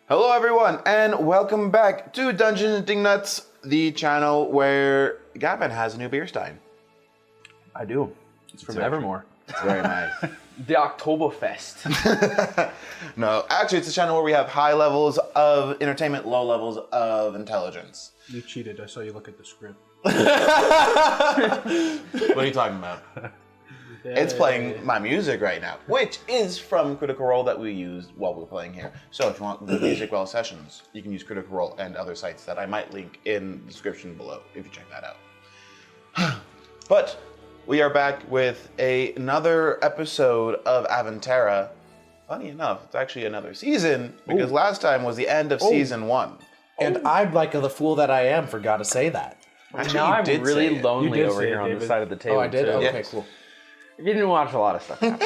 Hello everyone, and welcome back to Dungeons and Nuts, the channel where Gavin has a new beer stein. I do. It's from Evermore. It's very nice. The Oktoberfest. No, actually it's a channel where we have high levels of entertainment, low levels of intelligence. You cheated. I saw you look at the script. What are you talking about? It's playing my music right now, which is from Critical Role that we used while we're playing here. So if you want the music while sessions, you can use Critical Role and other sites that I might link in the description below if you check that out. But we are back with another episode of Aventara. Funny enough, it's actually another season because last time was the end of season 1. And I'm like the fool that I am, forgot to say that. Actually, Now you I'm did say really it. lonely You did over say it, here on the David. side of the table. Oh, I did? Too. Okay, Yes. cool. You didn't watch a lot of stuff happen.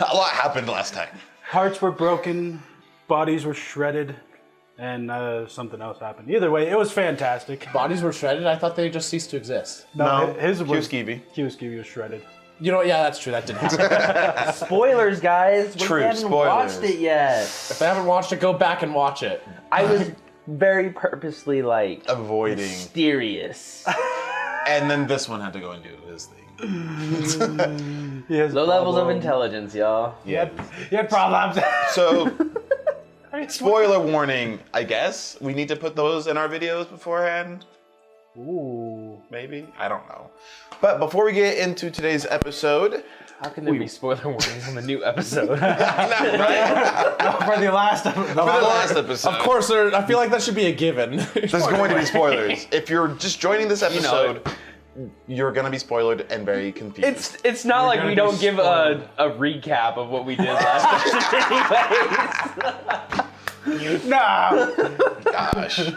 A lot happened last time. Hearts were broken, bodies were shredded, and something else happened. Either way, it was fantastic. Bodies were shredded? I thought they just ceased to exist. No, his was Q-Skeevy. Q-Skeevy was shredded. You know what? Yeah, that's true. That didn't happen. Spoilers, guys. We True, haven't spoilers. watched it yet. If I haven't watched it, go back and watch it. I was very purposely Avoiding. mysterious. And then this one had to go and do his thing. Low levels of intelligence, y'all. Yeah. You had problems. So, spoiler warning, I guess. We need to put those in our videos beforehand. Ooh. Maybe? I don't know. But before we get into today's episode... How can there be spoiler warnings on the new episode? right? For the last episode. For the last episode. Of course, I feel like that should be a given. There's going to be spoilers. If you're just joining this episode, you're going to be spoiled and very confused. It's not like gonna we be don't give a spoiled. recap of what we did last time anyways. No! Gosh.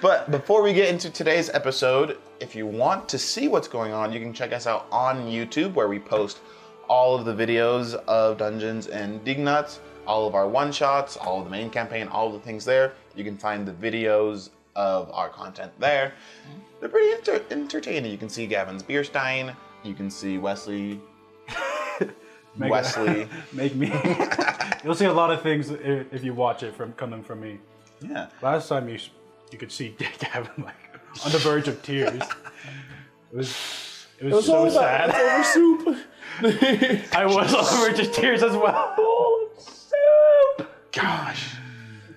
But before we get into today's episode, if you want to see what's going on, you can check us out on YouTube where we post all of the videos of Dungeons and Nuts, all of our one-shots, all of the main campaign, all of the things there. You can find the videos of our content there. They're pretty entertaining. You can see Gavin's beer stein. You can see Wesley. Make me. You'll see a lot of things if you watch it coming from me. Yeah. Last time you could see Gavin like on the verge of tears. It was so sad. Over soup. I was on the verge of tears as well. Gosh.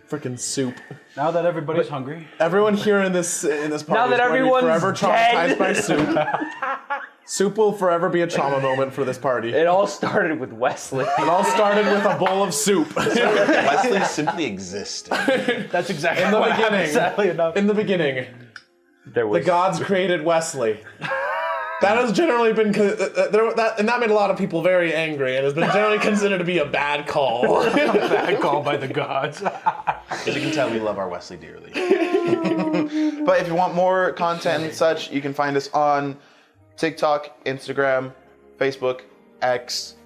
Freaking soup. Now that everybody's hungry. Everyone here in this party Now is that going to be everyone's forever dead. traumatized by soup. Soup will forever be a trauma moment for this party. It all started with Wesley. It all started with a bowl of soup. Wesley simply existed. That's exactly In the what happened, beginning. sadly enough. In the beginning, There the was gods created Wesley. That has generally been, and that made a lot of people very angry, and has been generally considered to be a bad call. Bad call by the gods. As you can tell, we love our Wesley dearly. But if you want more content and such, you can find us on TikTok, Instagram, Facebook, X.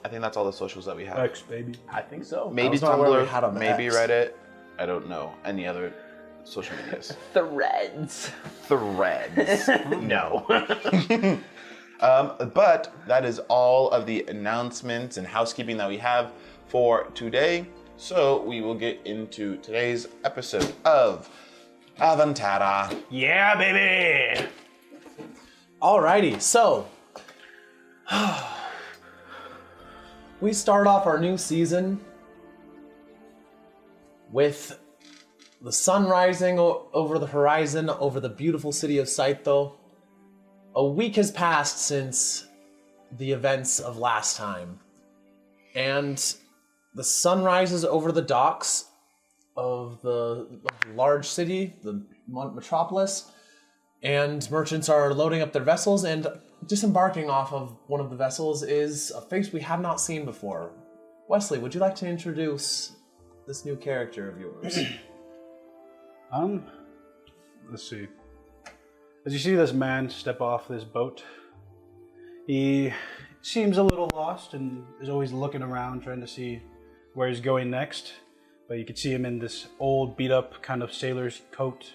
I think that's all the socials that we have. X, baby. I think so. Maybe was not aware we Tumblr, had an maybe X. Reddit. I don't know any other social medias. Threads. Threads. No. But that is all of the announcements and housekeeping that we have for today. So we will get into today's episode of Aventara. Yeah, baby. Alrighty, so we start off our new season with the sun rising over the horizon over the beautiful city of Saito. A week has passed since the events of last time, and the sun rises over the docks of the large city, the metropolis, and merchants are loading up their vessels, and disembarking off of one of the vessels is a face we have not seen before. Wesley, would you like to introduce this new character of yours? Let's see. As you see this man step off this boat, he seems a little lost and is always looking around trying to see where he's going next. But you can see him in this old beat up kind of sailor's coat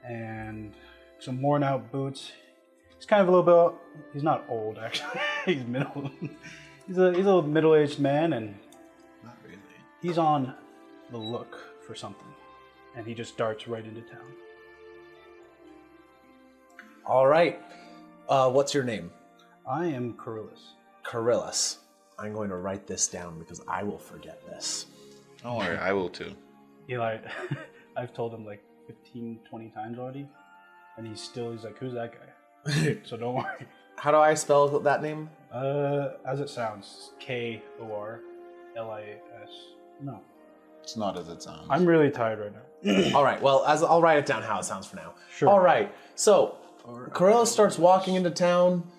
and some worn out boots. He's kind of a little bit, he's not old actually, he's middle. He's a middle-aged man, and Not really. he's on the look for something, and he just darts right into town. All right. What's your name? I am Carillus. Carillus. I'm going to write this down because I will forget this. Don't worry, I will too. Eli, I've told him like 15, 20 times already, and he's like, who's that guy? So don't worry. How do I spell that name? As it sounds, Korlis. No. It's not as it sounds. I'm really tired right now. All right. Well, I'll write it down how it sounds for now. Sure. All right. So, Carillus starts walking into town.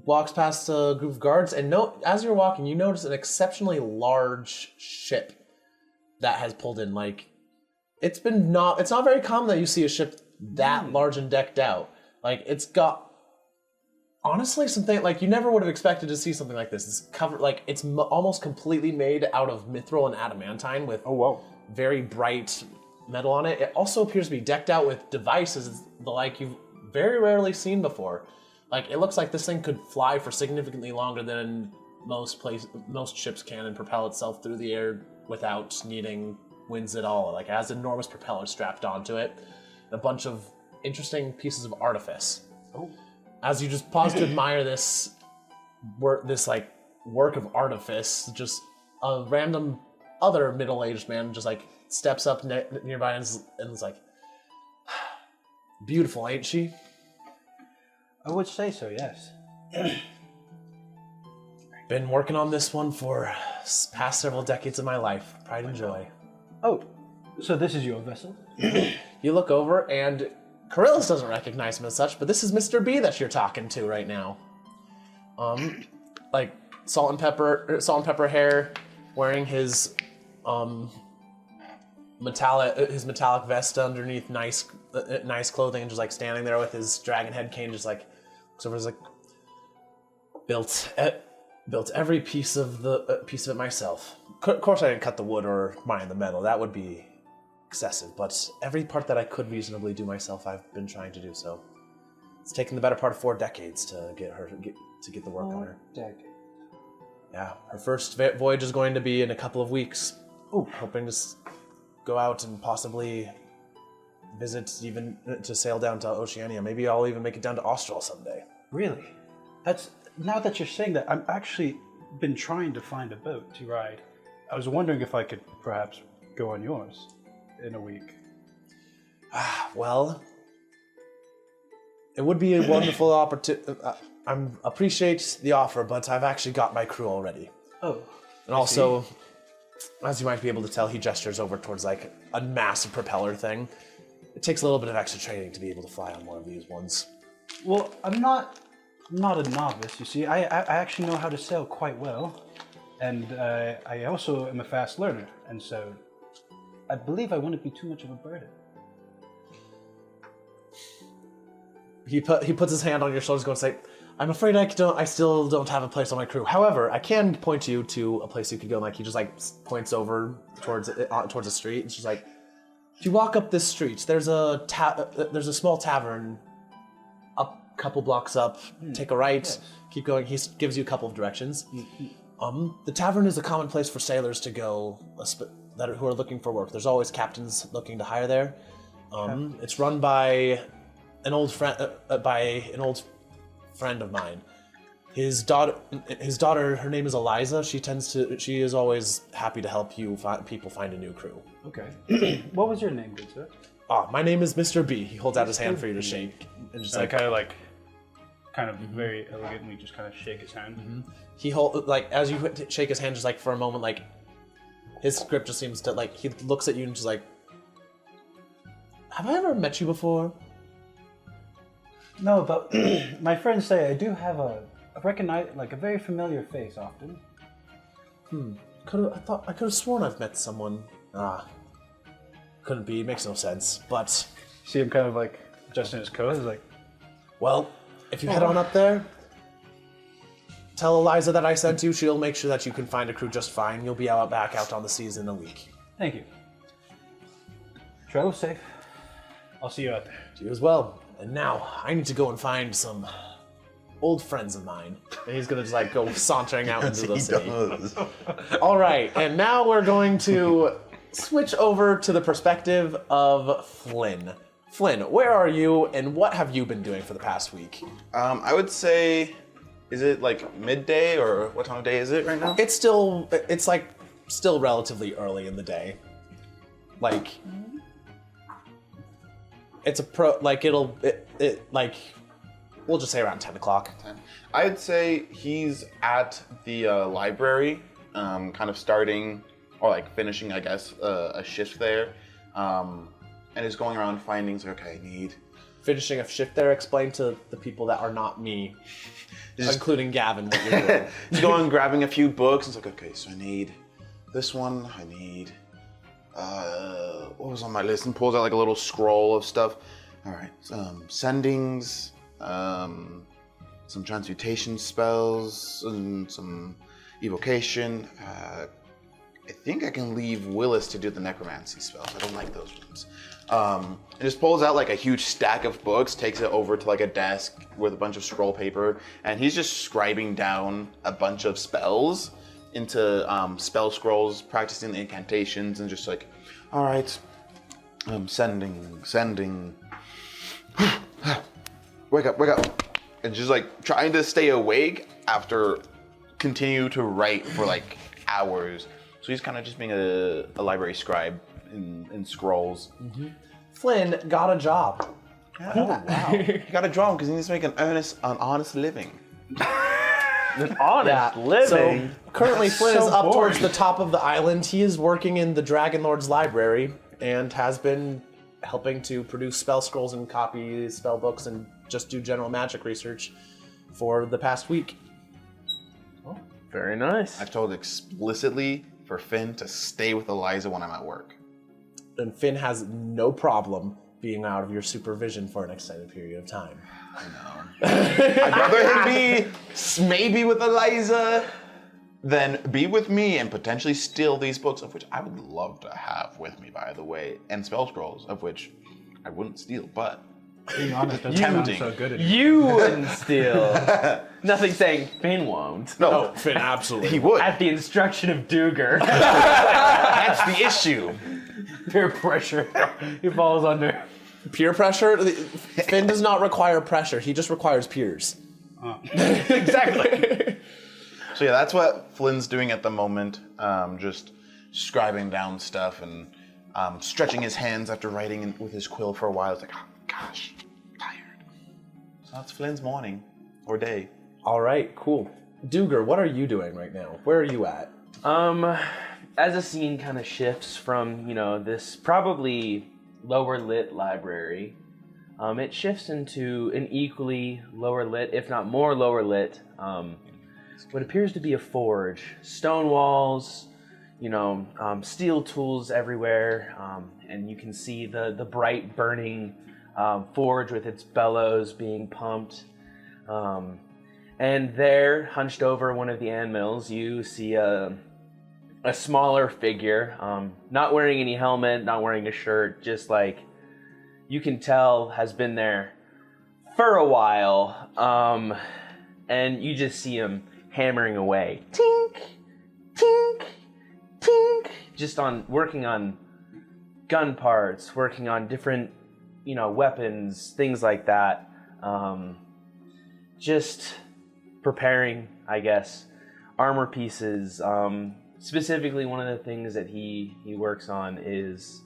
Walks past a group of guards, and as you're walking, you notice an exceptionally large ship that has pulled in. Like, it's not very common that you see a ship that large and decked out. Like, it's got, honestly, something, like, you never would have expected to see something like this. It's covered, like, it's almost completely made out of mithril and adamantine with very bright metal on it. It also appears to be decked out with devices like you've very rarely seen before. Like, it looks like this thing could fly for significantly longer than most ships can and propel itself through the air without needing winds at all. Like, it has enormous propellers strapped onto it and a bunch of interesting pieces of artifice. Oh. As you just pause to admire this work of artifice, just a random other middle-aged man just like steps up nearby and is like, beautiful, ain't she? I would say so, yes. Been working on this one for past several decades of my life. Pride and joy. Oh, so this is your vessel? You look over, and Carillus doesn't recognize him as such, but this is Mr. B that you're talking to right now. Like salt and pepper hair, wearing his metallic vest underneath nice clothing, and just like standing there with his dragon head cane, just like looks over, is like, built every piece of it myself. Of course, I didn't cut the wood or mine the metal. That would be excessive. But every part that I could reasonably do myself, I've been trying to do so. It's taken the better part of 4 decades to get the work on her. Yeah, her first voyage is going to be in a couple of weeks. Oh, Hoping to go out and possibly visit, even to sail down to Oceania. Maybe I'll even make it down to Austral someday. really? Now that you're saying that, I've actually been trying to find a boat to ride. I was wondering if I could perhaps go on yours in a week. Well, it would be a wonderful opportunity. I appreciate the offer, but I've actually got my crew already. Oh. And also, as you might be able to tell, he gestures over towards like a massive propeller thing. It takes a little bit of extra training to be able to fly on one of these ones. Well, I'm not a novice, you see. I actually know how to sail quite well. And I also am a fast learner. And so I believe I wouldn't be too much of a burden. He puts his hand on your shoulders, going to say, "I'm afraid I still don't have a place on my crew. However, I can point you to a place you could go." And like he just like points over towards the street. It's just like, if you walk up this street, there's a small tavern a couple blocks up. Take a right, keep going. He gives you a couple of directions. The tavern is a common place for sailors to go who are looking for work. There's always captains looking to hire there. It's run by an old friend of mine. His daughter, her name is Eliza. She is always happy to help people find a new crew. Okay. What was your name, good sir? My name is Mr. B. He holds out his hand for you to shake. And just kind of very elegantly just kind of shake his hand. He as you shake his hand, just like for a moment, like his grip just seems to like he looks at you and just like, have I ever met you before? No, but my friends say I do have a very familiar face often. I could have sworn I've met someone. Couldn't be. It makes no sense. But See him kind of like adjusting his coat. He's like, well, if you head on up there, tell Eliza that I sent you. She'll make sure that you can find a crew just fine. You'll be back out on the seas in a week. thank you. Travel safe. I'll see you out there. To you as well. And now I need to go and find some old friends of mine. And he's gonna just like go sauntering out into the He city. does. All right, and now we're going to switch over to the perspective of Flynn. Flynn, where are you, and what have you been doing for the past week? I would say, is it like midday or what time of day is it right now? It's like still relatively early in the day. Like, it's we'll just say around 10 o'clock. I'd say he's at the library, kind of starting or like finishing, I guess, a shift there, and is going around finding. He's like, okay, I need. Finishing a shift there, explain to the people that are not me, including Gavin, what you're doing. He's going grabbing a few books. It's like, okay, so I need this one. I need what was on my list? And pulls out like a little scroll of stuff. All right, sendings, some transmutation spells, and some evocation. I think I can leave Willis to do the necromancy spells. I don't like those ones. And just pulls out like a huge stack of books, takes it over to like a desk with a bunch of scroll paper, and he's just scribing down a bunch of spells into spell scrolls, practicing the incantations, and just like, all right, sending. Wake up. And just like trying to stay awake after continue to write for like hours. So he's kind of just being a library scribe in scrolls. Mm-hmm. Flynn got a job. Yeah. Oh, wow. He got a job because he needs to make an honest living. An honest living. So currently Flynn is so up boring. towards the top of the island. He is working in the Dragon Lord's library and has been helping to produce spell scrolls and copy spell books and just do general magic research for the past week. Very nice. I've told explicitly for Finn to stay with Eliza when I'm at work. And Finn has no problem being out of your supervision for an extended period of time. I know. I'd rather him be maybe with Eliza than be with me and potentially steal these books, of which I would love to have with me, by the way, and spell scrolls, of which I wouldn't steal, but Being honest, doesn't Tempting. sound so good. You wouldn't steal. Nothing saying Finn won't. no, Finn, absolutely. he would. At the instruction of Duger. That's the issue. Peer pressure. He falls under. Peer pressure? Finn does not require pressure. He just requires peers. Exactly. So yeah, that's what Flynn's doing at the moment. Just scribing down stuff and stretching his hands after writing with his quill for a while. It's like, oh gosh, I'm tired. So that's Flynn's morning or day. All right, cool. Duger, what are you doing right now? Where are you at? As the scene kind of shifts from, this probably lower lit library, it shifts into an equally lower lit, if not more lower lit, what appears to be a forge. Stone walls, steel tools everywhere, and you can see the bright burning forge with its bellows being pumped. And there, hunched over one of the anvils, you see a smaller figure, not wearing any helmet, not wearing a shirt, just like you can tell has been there for a while. And you just see him hammering away. Tink, tink, tink. Just working on gun parts, working on different, weapons, things like that. Just preparing, I guess, armor pieces. Specifically, one of the things that he works on is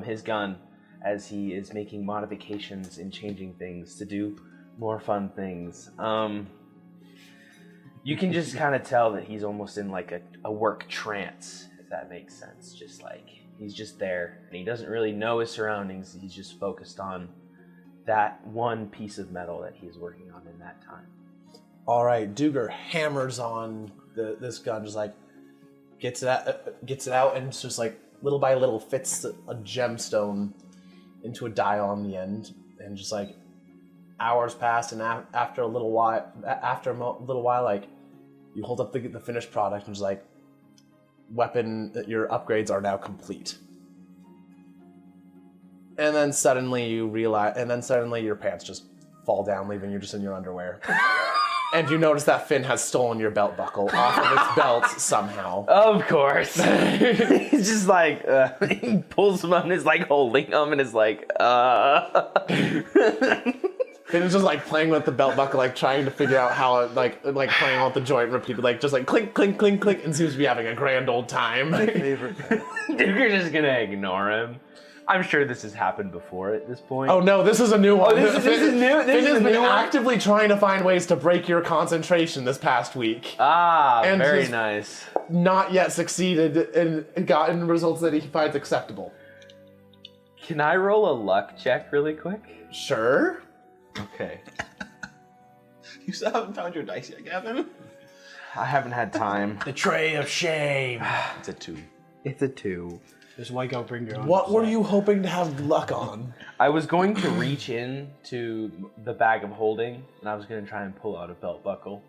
his gun, as he is making modifications and changing things to do more fun things. You can just kind of tell that he's almost in like a work trance, if that makes sense. Just like he's just there, and he doesn't really know his surroundings. He's just focused on that one piece of metal that he's working on in that time. All right, Duger hammers on this gun, just like gets it out, and it's just like little by little fits a gemstone into a dial on the end, and just like hours pass, and after a little while, like you hold up the finished product, and just like your upgrades are now complete. And then suddenly you realize, your pants just fall down, leaving you just in your underwear. And you notice that Finn has stolen your belt buckle off of his belt somehow. Of course. He's just like, he pulls them up and is like holding them and is like, Finn is just like playing with the belt buckle, like trying to figure out how it, like playing with the joint repeated, like just like clink, clink, clink, clink, and seems to be having a grand old time. Duker's just gonna ignore him. I'm sure this has happened before at this point. Oh no, this is a new one. Oh, this is new? This Finn is has a been new one? actively trying to find ways to break your concentration this past week. Ah, And very his- nice. Not yet succeeded and gotten results that he finds acceptable. Can I roll a luck check really quick? Sure. Okay. You still haven't found your dice yet, Gavin? I haven't had time. The tray of shame. It's a 2. It's a 2. Just like I'll bring your own. What were you hoping to have luck on? I was going to reach into the bag of holding, and I was going to try and pull out a belt buckle.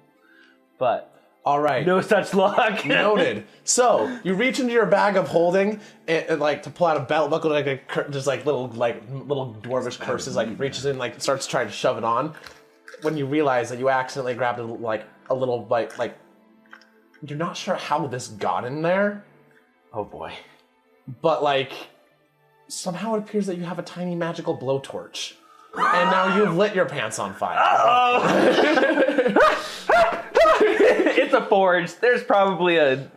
But All right. no such luck. Noted. So you reach into your bag of holding and like to pull out a belt buckle, like just like little dwarvish curses, like reaches in, like starts trying to shove it on. When you realize that you accidentally grabbed a little bite, like you're not sure how this got in there, Oh boy. but like somehow it appears that you have a tiny magical blowtorch, and now you've lit your pants on fire. It's a forge. There's probably a,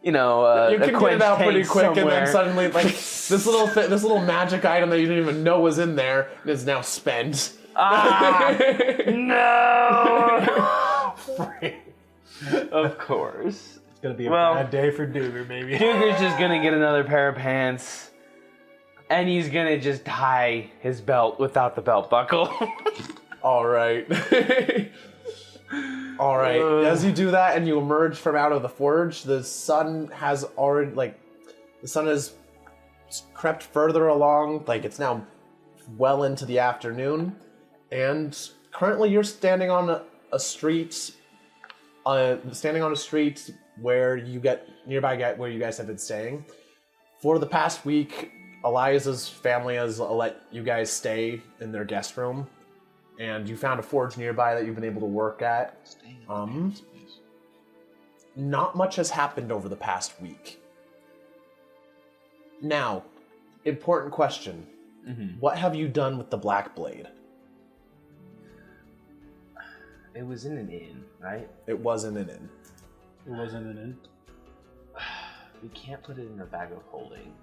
You a can get quench it out pretty tank quick, somewhere. and then suddenly, like this little magic item that you didn't even know was in there is now spent. No! Of course. It's gonna be a Well- bad day for Duger, maybe. Duger's just gonna get another pair of pants, and he's gonna just tie his belt without the belt buckle. All right. All right. As you do that and you emerge from out of the forge, the sun has crept further along. Like it's now well into the afternoon, and currently you're standing on a street. Standing on a street where you get where you guys have been staying. For the past week, Elias's family has let you guys stay in their guest room, and you found a forge nearby that you've been able to work at. Not much has happened over the past week. Now, important question. What have you done with the Black Blade? It was in an inn, right? It wasn't an inn. It wasn't an inn. We can't put it in a bag of holding.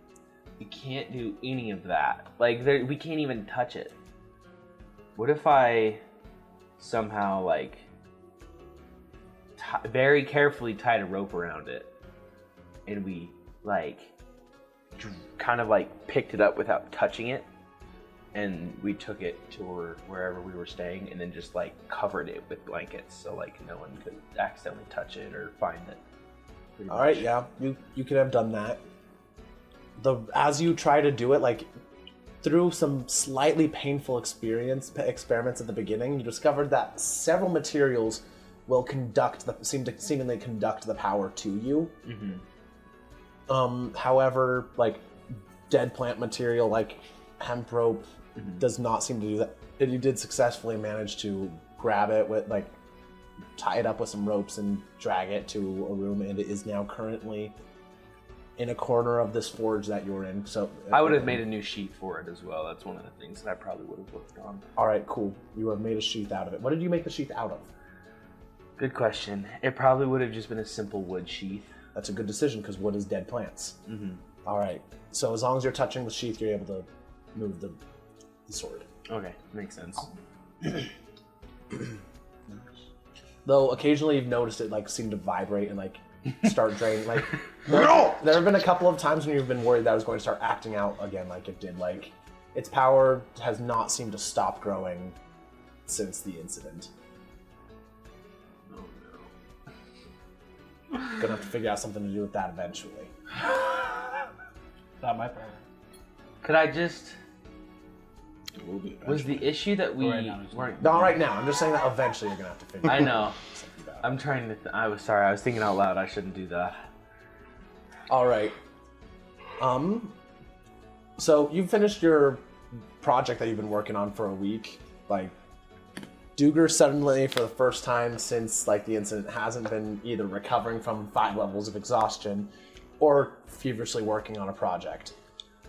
We can't do any of that. Like, we can't even touch it. What if I somehow, like, very carefully tied a rope around it, and we, like, kind of, like, picked it up without touching it, and we took it to wherever we were staying, and then just, like, covered it with blankets so, like, no one could accidentally touch it or find it. Pretty All right, much. yeah, you could have done that. As you try to do it, like through some slightly painful experiments at the beginning, you discovered that several materials will seemingly conduct the power to you. However, like dead plant material, like hemp rope, does not seem to do that. And you did successfully manage to grab it with tie it up with some ropes and drag it to a room, and it is now currently in a corner of this forge that you're in. So I would have made a new sheath for it as well. That's one of the things that I probably would have worked on. All right, cool. You have made a sheath out of it. What did you make the sheath out of? Good question. It probably would have just been a simple wood sheath. That's a good decision because wood is dead plants. All right. So as long as you're touching the sheath, you're able to move the sword. Okay, makes sense. Though occasionally you've noticed it like seem to vibrate and like start draining. Like there have been a couple of times when you've been worried that it was going to start acting out again, like it did. Like its power has not seemed to stop growing since the incident. Oh no. Gonna have to figure out something to do with that eventually. Not my problem. Could I just... It will be Was the issue that we Right now, it's weren't... Not right now. I'm just saying that eventually you're gonna have to figure. I know. something out. I'm trying to... I was sorry. I was thinking out loud. I shouldn't do that. All right. So you've finished your project that you've been working on for a week. Like, Duger suddenly, for the first time since like the incident, hasn't been either recovering from 5 levels of exhaustion or feverishly working on a project,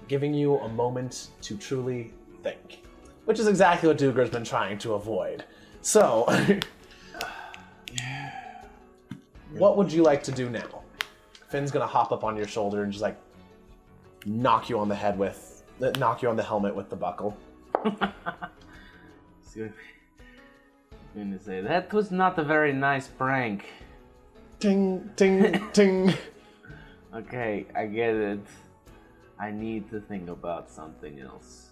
giving you a moment to truly think, which is exactly what Duger's been trying to avoid. So, what would you like to do now? Finn's gonna hop up on your shoulder and just like knock you on the helmet with the buckle. I'm gonna say that was not a very nice prank. Ting, ting, ting. Okay, I get it. I need to think about something else.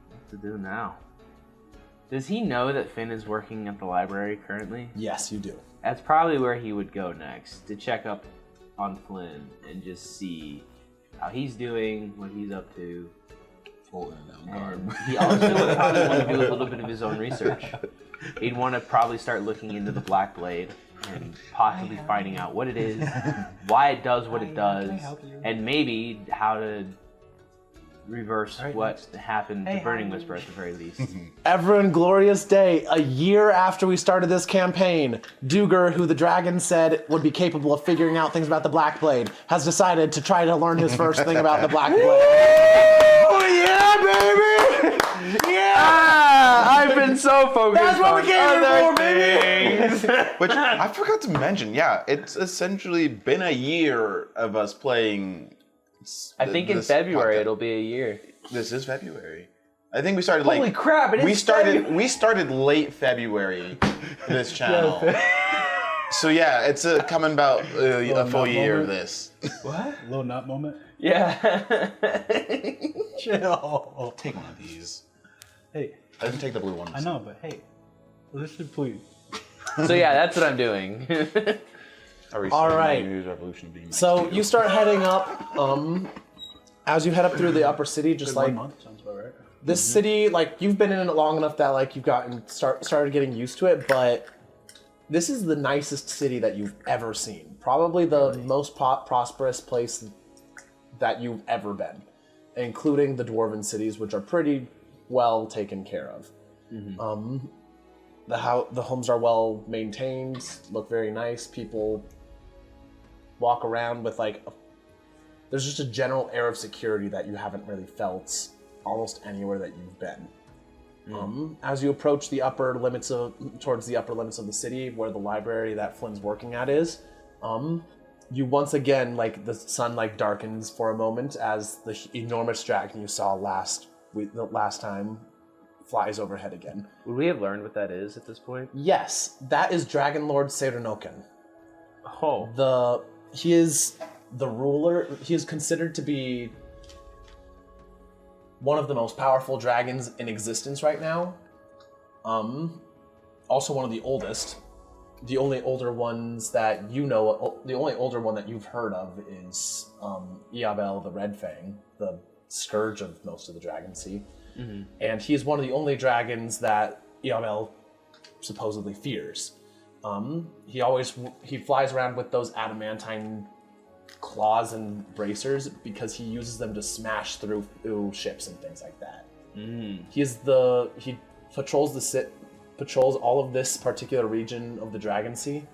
What to do now? Does he know that Finn is working at the library currently? Yes, you do. That's probably where he would go next, to check up on Flynn and just see how he's doing, what he's up to. And he also would probably want to do a little bit of his own research. He'd want to probably start looking into the Black Blade and possibly finding out what it is, why it does what it does, and maybe how to reverse what happened to Burning Whisper at the very least. Ever and glorious day, a year after we started this campaign, Duger, who the dragon said would be capable of figuring out things about the Black Blade, has decided to try to learn his first thing about the Black Blade. Oh yeah, baby! Yeah! I've been so focused That's what we came here for, baby! Which I forgot to mention. Yeah, it's essentially been a year of us playing. I think in February podcast. it'll be a year. This is February. I think we started Holy crap, it is February. We started late February for this channel. So yeah, it's coming about a full year of this. What? Little nut moment. Yeah. Chill. Take one of these. Hey, I didn't take the blue ones. I know, but hey, listen, please. So yeah, that's what I'm doing. All right. So you start heading up. As you head up through the upper city, just like 1 month sounds about right. this city, like you've been in it long enough that like you've started getting used to it. But this is the nicest city that you've ever seen. Probably the most prosperous place that you've ever been, including the dwarven cities, which are pretty well taken care of. The homes are well maintained, look very nice. People walk around with there's just a general air of security that you haven't really felt almost anywhere that you've been. As you approach towards the upper limits of the city, where the library that Flynn's working at is, you once again, the sun darkens for a moment as the enormous dragon you saw the last time flies overhead again. Would we have learned what that is at this point? Yes, that is Dragon Lord Seirenoken. Oh. He is the ruler. He is considered to be one of the most powerful dragons in existence right now. Also one of the oldest. The only older ones that you know, the only older one that you've heard of is Iabel the Red Fang, the scourge of most of the Dragon Sea. And he is one of the only dragons that Iabel supposedly fears. He flies around with those adamantine claws and bracers because he uses them to smash through ships and things like that. He patrols all of this particular region of the Dragon Sea,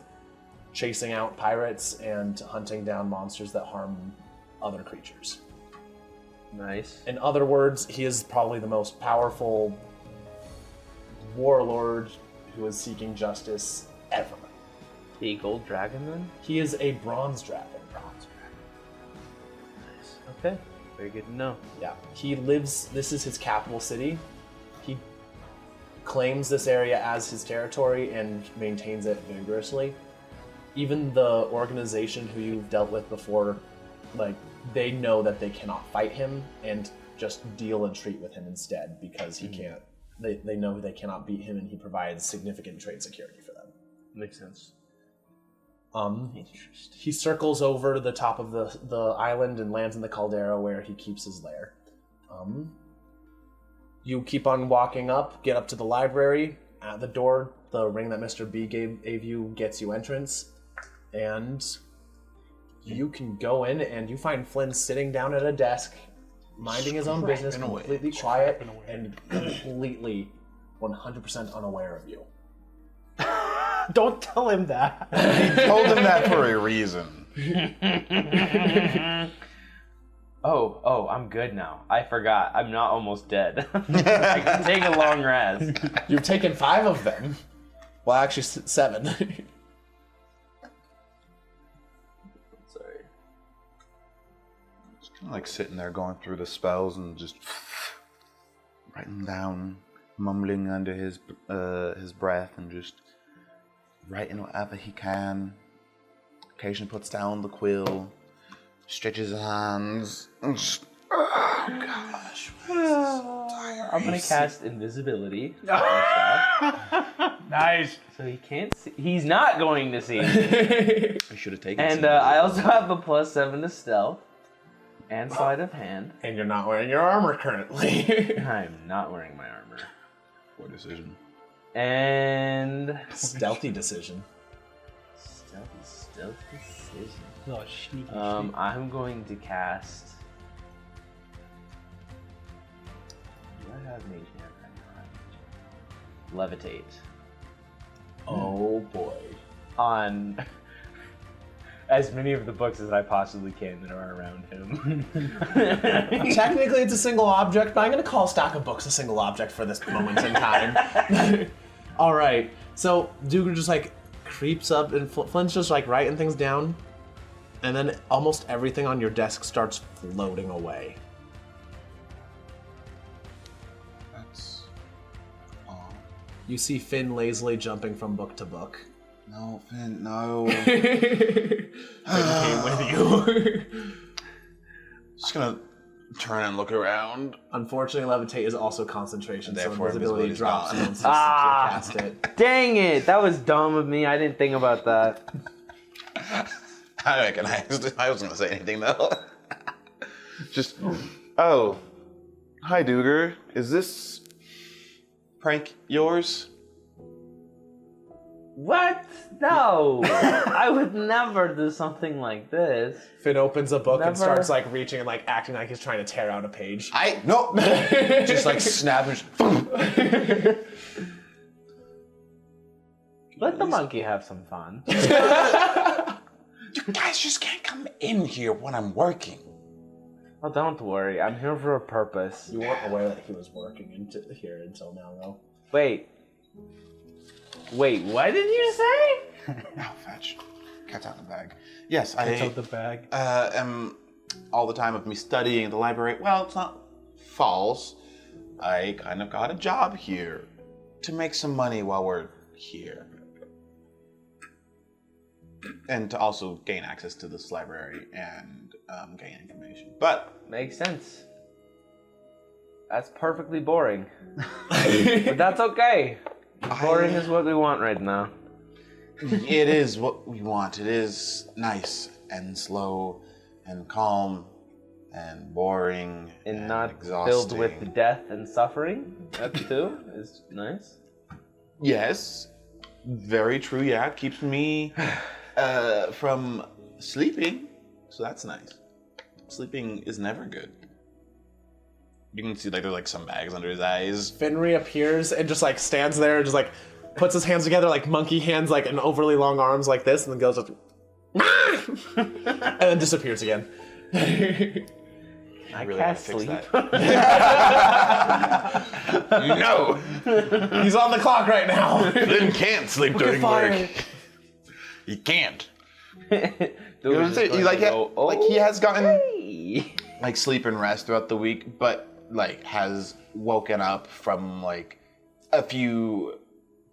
chasing out pirates and hunting down monsters that harm other creatures. Nice. In other words, he is probably the most powerful warlord who is seeking justice ever. The gold dragon, then? He is a bronze dragon. Nice. Okay. Very good to know. Yeah. This is his capital city. He claims this area as his territory and maintains it vigorously. Even the organization who you've dealt with before, they know that they cannot fight him and just deal and treat with him instead because he can't. They know they cannot beat him, and he provides significant trade security for them. Makes sense. He circles over to the top of the island and lands in the caldera where he keeps his lair. You keep on walking up, get up to the library. At the door, the ring that Mr. B gave you gets you entrance, and you can go in and you find Flynn sitting down at a desk minding his own business, away. completely quiet, and completely 100% unaware of you. Don't tell him that. Told him that for a reason. Oh, I'm good now. I forgot. I'm not almost dead. I can take a long rest. You've taken 5 of them. Well, actually, 7. Sorry. Just kind of like sitting there going through the spells and just writing down, mumbling under his breath and just writing whatever he can. Occasionally puts down the quill, stretches his hands, and just, oh gosh. I'm gonna cast invisibility. Nice. So he can't see. He's not going to see. I should have taken And some I also have a +7 to stealth and sleight of hand. And you're not wearing your armor currently. I'm not wearing my armor. poor decision. And Stealthy decision. stealth decision. Oh, sneaky. I'm going to cast. Do I have mage hand? Levitate Oh boy. on as many of the books as I possibly can that are around him. Technically, it's a single object, but I'm going to call a stack of books a single object for this moment in time. All right. So Dugan just like creeps up, and Flint's just like writing things down, and then almost everything on your desk starts floating away. That's... Oh. You see Finn lazily jumping from book to book. No, Finn, no. Finn came with you. Just gonna turn and look around. Unfortunately, levitate is also concentration, so Therefore, invisibility invisibility's drops gone. once you cast it. Dang it! That was dumb of me. I didn't think about that. I recognized. I wasn't gonna say anything though. Just, oh, hi, Duger. Is this prank yours? What? No! I would never do something like this. Finn opens a book and Never. starts like reaching and like acting like he's trying to tear out a page. No. Just like snapping. Let the monkey have some fun. You guys just can't come in here when I'm working. Oh, don't worry. I'm here for a purpose. You weren't aware that he was working here until now, though. Wait, what did you say? Oh, fetch. Cat's out of the bag. Yes, I It's out the bag. am all the time of me studying at the library. Well, it's not false. I kind of got a job here to make some money while we're here. And to also gain access to this library and gain information. But Makes sense. That's perfectly boring. But that's okay. Boring is what we want right now. it is what we want. It is nice and slow and calm and boring And not exhausting. filled with death and suffering. That too is nice. Yes, very true. Yeah, it keeps me from sleeping, so that's nice. Sleeping is never good. You can see like there's like some bags under his eyes. Finn reappears and just like stands there and just like puts his hands together like monkey hands, like an overly long arms like this, and then goes up and then disappears again. I really can't gotta fix sleep. No, He's on the clock right now. Flynn can't sleep during work. He can't. You know what I'm saying? Like he has gotten like sleep and rest throughout the week, but like has woken up from like a few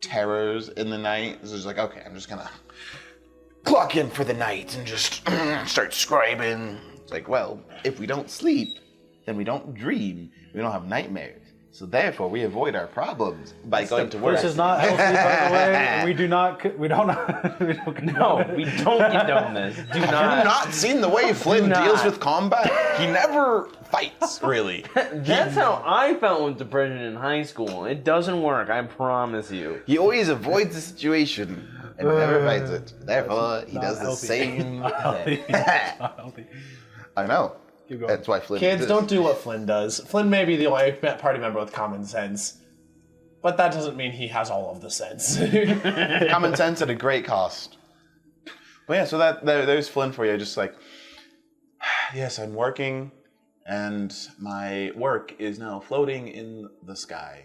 terrors in the night. So he's like, okay, I'm just gonna clock in for the night and just start scribing. It's like, well, if we don't sleep, then we don't dream. We don't have nightmares. So therefore, we avoid our problems by going to work. This is not healthy, by the way. We don't No, we don't condone this. Do Have you not. not seen the way Flynn not. deals with combat? He never fights, really. That's how I felt with depression in high school. It doesn't work, I promise you. He always avoids the situation and never fights it. Therefore, he does the healthy. same. Not healthy. It's not healthy. I know. Keep going. That's why Flynn Kids, exists. don't do what Flynn does. Flynn may be the only party member with common sense, but that doesn't mean he has all of the sense. Common sense at a great cost. But yeah, so there's Flynn for you. Just like, yes, I'm working, and my work is now floating in the sky.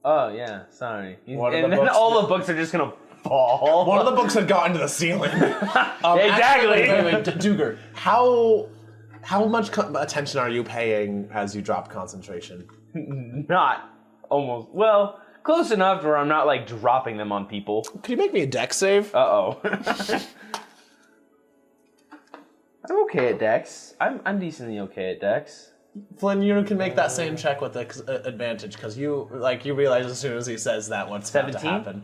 Oh yeah, sorry. One of And the then books all that- the books are just gonna fall. One of the books had gotten to the ceiling. Exactly. Actually, wait, Duger, how much attention are you paying as you drop concentration? Not almost. Well, close enough where I'm not like dropping them on people. Could you make me a dex save? Uh-oh. I'm okay at Dex. I'm decently okay at Dex. Flynn, you can make that same check with the advantage because you realize as soon as he says that what's about to 17? happen.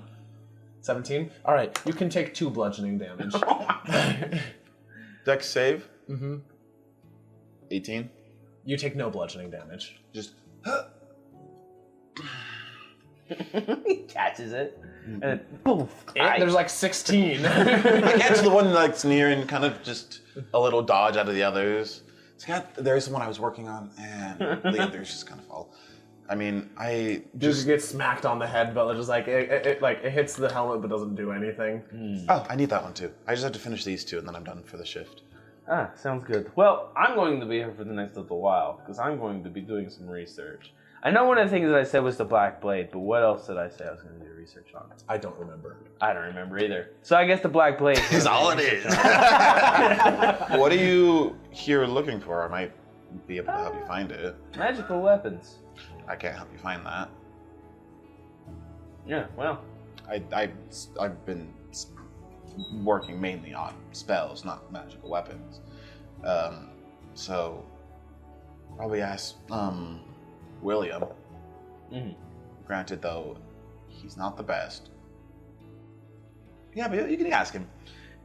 17? All right, you can take 2 bludgeoning damage. Dex save. 18. You take no bludgeoning damage. Just He catches it, and then poof. There's like 16. I catch the one that's near and kind of just a little dodge out of the others. There's the one I was working on, and the others just kind of fall. I mean, I Just gets smacked on the head, but just like it hits the helmet, but doesn't do anything. Oh, I need that one too. I just have to finish these 2, and then I'm done for the shift. Ah, sounds good. Well, I'm going to be here for the next little while, because I'm going to be doing some research. I know one of the things that I said was the Black Blade, but what else did I say I was going to do research on? I don't remember. I don't remember either. So I guess the Black Blade Is all it is. What are you here looking for? I might be able to help you find it. Magical weapons. I can't help you find that. Yeah, well. I've been working mainly on spells, not magical weapons. So probably ask William. Mhm. Granted, though, he's not the best. Yeah, but you can ask him.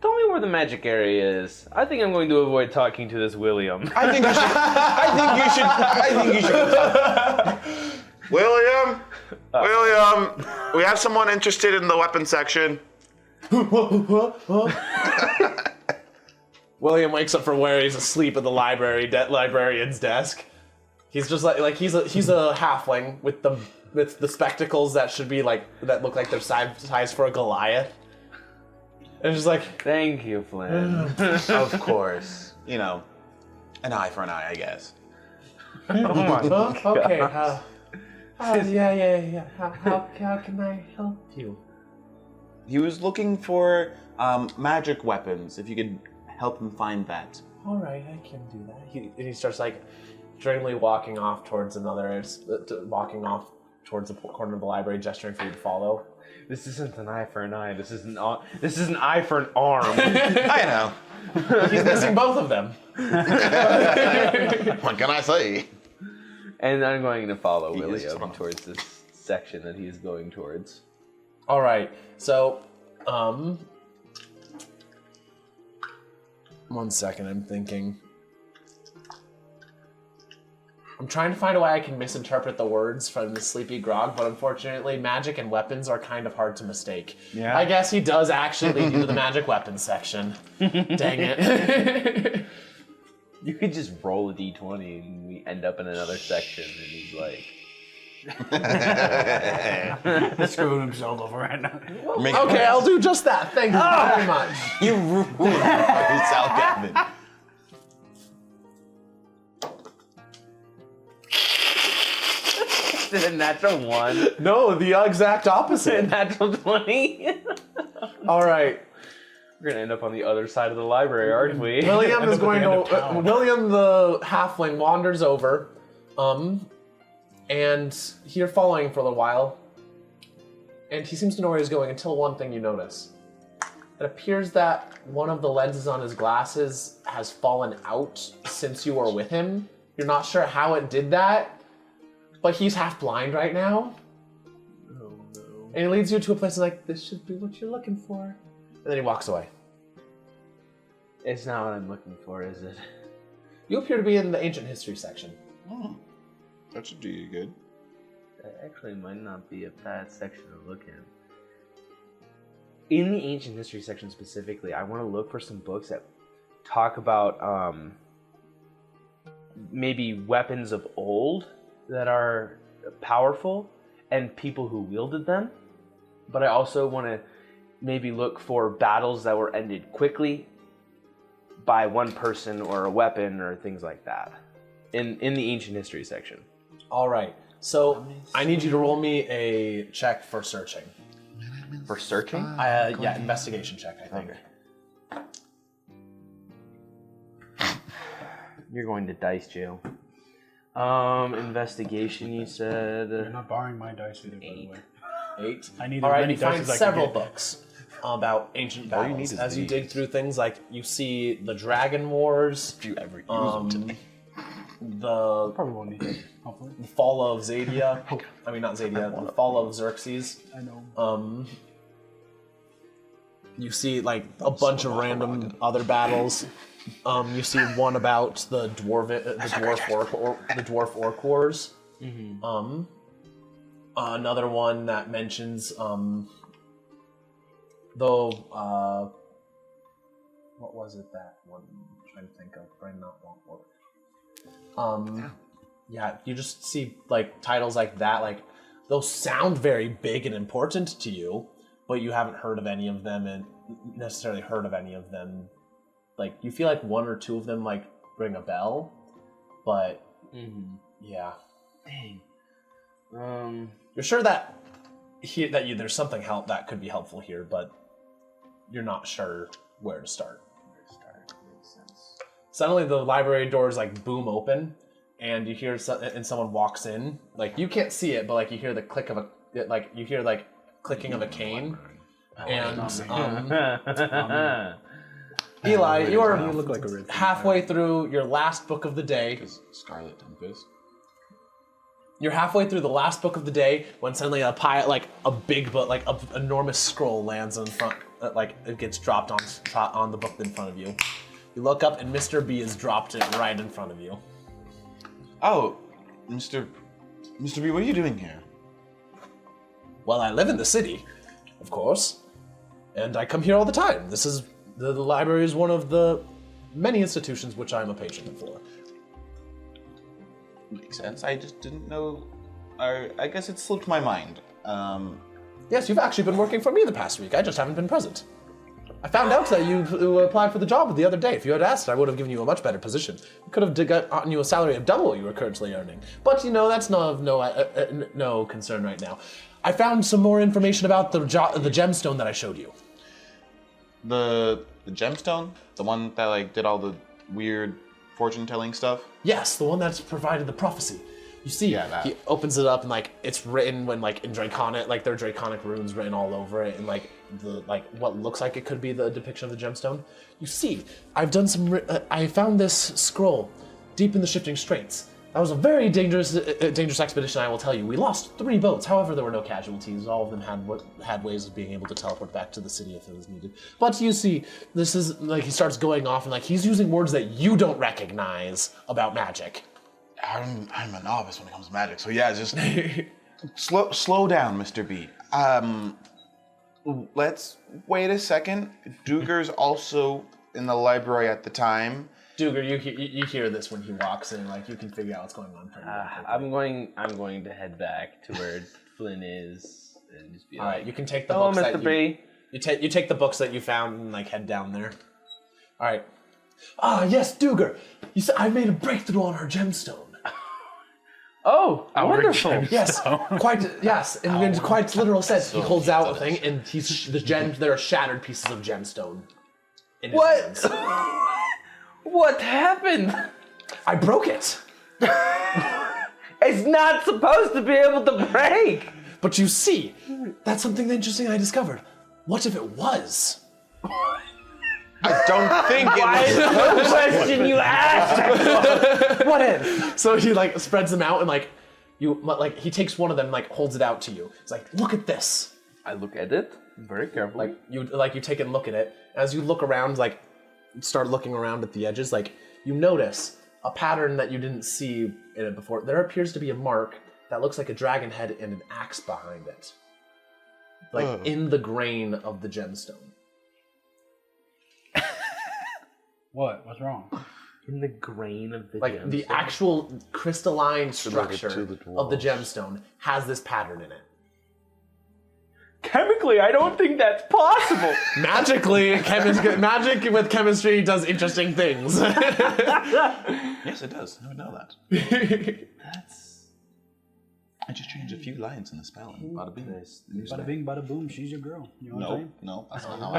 Tell me where the magic area is. I think I'm going to avoid talking to this William. I think you should. William, we have someone interested in the weapon section. William wakes up from where he's asleep at the librarian's desk. He's just like he's a halfling with the spectacles that should be that look like they're size for a Goliath. And just like, Thank you, Flynn. Of course. You know, an eye for an eye, I guess. Oh my God. okay, yeah. How can I help you? He was looking for magic weapons, if you could help him find that. All right, I can do that. He starts dreamily walking off towards the corner of the library, gesturing for you to follow. This isn't an eye for an eye. This is an eye for an arm. I know. He's missing both of them. What can I say? And I'm going to follow He is William strong. towards this section that he's going towards. All right, so 1 second, I'm thinking. I'm trying to find a way I can misinterpret the words from the Sleepy Grog, but unfortunately, magic and weapons are kind of hard to mistake. Yeah. I guess he does actually lead you to the magic weapons section. Dang it. You could just roll a d20 and we end up in another section and he's like... He's screwing himself over right now. Okay, I'll do just that. Thank you very much. You ruined yourself, Gavin. Is it a natural 1? No, the exact A opposite. natural 20? All right. We're going to end up on the other side of the library, aren't we? William is going end of to. town. William the halfling wanders over, and you're following for a little while, and he seems to know where he's going until one thing you notice. It appears that one of the lenses on his glasses has fallen out since you were with him. You're not sure how it did that, but he's half blind right now. Oh, no. And he leads you to a place like, this should be what you're looking for. And then he walks away. It's not what I'm looking for, is it? You appear to be in the ancient history section. Oh, that should do you good. That actually might not be a bad section to look in. In the ancient history section specifically, I want to look for some books that talk about maybe weapons of old that are powerful and people who wielded them. But I also want to maybe look for battles that were ended quickly by one person or a weapon or things like that in the ancient history section. All right. So I need you to roll me a check for searching. For searching? Yeah, investigation check, I think. Okay. You're going to dice jail. Investigation, you said. You're not borrowing my dice either, by the way. 8. I need All as right, many you dice find as I can several get. books about ancient All you battles. need is As you dig these. through things, like you see the Dragon Wars, If you ever use them today. the Probably won't need it, hopefully. fall of Zadia. I mean, not Zadia. The fall of Xerxes. I know. You see like a bunch of random other battles. You see one about the dwarf orc wars. Another one that mentions what was it that one? I'm trying to think of. Brain not won't work. Yeah, you just see like titles like that. Like those sound very big and important to you, but you haven't heard of any of them and necessarily heard of any of them. Like you feel like one or two of them like ring a bell, but yeah. Dang. You're sure that there's something that could be helpful here, but you're not sure where to start. Makes sense. Suddenly, the library doors like boom open, and you hear and someone walks in. Like you can't see it, but like you hear the click of clicking of a cane. And Eli, you are look like a red halfway through your last book of the day. Scarlet and Fist. You're halfway through the last book of the day when suddenly a pile, like a big book, like an enormous scroll lands in front, like it gets dropped on the book in front of you. You look up and Mr. B has dropped it right in front of you. Oh, Mr. B, what are you doing here? Well, I live in the city, of course, and I come here all the time. This is the library is one of the many institutions which I'm a patron for. Makes sense. I just didn't know. I guess it slipped my mind. Yes, you've actually been working for me the past week. I just haven't been present. I found out that you applied for the job the other day. If you had asked, I would have given you a much better position. We could have gotten you a salary of double what you were currently earning. But you know, that's no concern right now. I found some more information about the gemstone that I showed you. The gemstone, the one that like did all the weird fortune-telling stuff. Yes, the one that's provided the prophecy. You see, that. he opens it up and like it's written when like in Draconic, like there are Draconic runes written all over it, and like what looks like it could be the depiction of the gemstone. You see, I've done I found this scroll deep in the Shifting Straits. That was a very dangerous expedition, I will tell you. We lost 3 boats. However, there were no casualties. All of them had ways of being able to teleport back to the city if it was needed. But you see, this is like he starts going off and like he's using words that you don't recognize about magic. I'm a novice when it comes to magic, so yeah, just slow down, Mr. B. Let's wait a second. Duger's also in the library at the time. Duger, you hear this when he walks in, like you can figure out what's going on. I'm going to head back to where Flynn is and just be All like, right, you can take the "Hello, books that Mr. B." you take the books that you found and like head down there. All right. Ah, yes, Duger. You said I made a breakthrough on our gemstone. Oh, wonderful! Yes, quite. Yes, in quite literal sense, he holds out a thing, and there are shattered pieces of gemstone. In his hands. What happened? I broke it. It's not supposed to be able to break. But you see, that's something interesting I discovered. What if it was? I don't think it Why is was. the question you asked? What if? So he like spreads them out and like he takes one of them, like holds it out to you. He's like, look at this. I look at it very carefully. You take it and look at it. As you look around, like start looking around at the edges, like you notice a pattern that you didn't see in it before. There appears to be a mark that looks like a dragon head and an axe behind it, like in the grain of the gemstone. What? What's wrong? In the grain of the Like, the gemstone? actual crystalline Similar to structure the of the dwarves. gemstone has this pattern in it. Chemically, I don't think that's possible. Magically, magic with chemistry does interesting things. Yes, it does. I would know that. That's I just changed a few lines in the spell and bada bing. Bada bing, bada boom, she's your girl. You know what I'm No, saying? no, that's not how I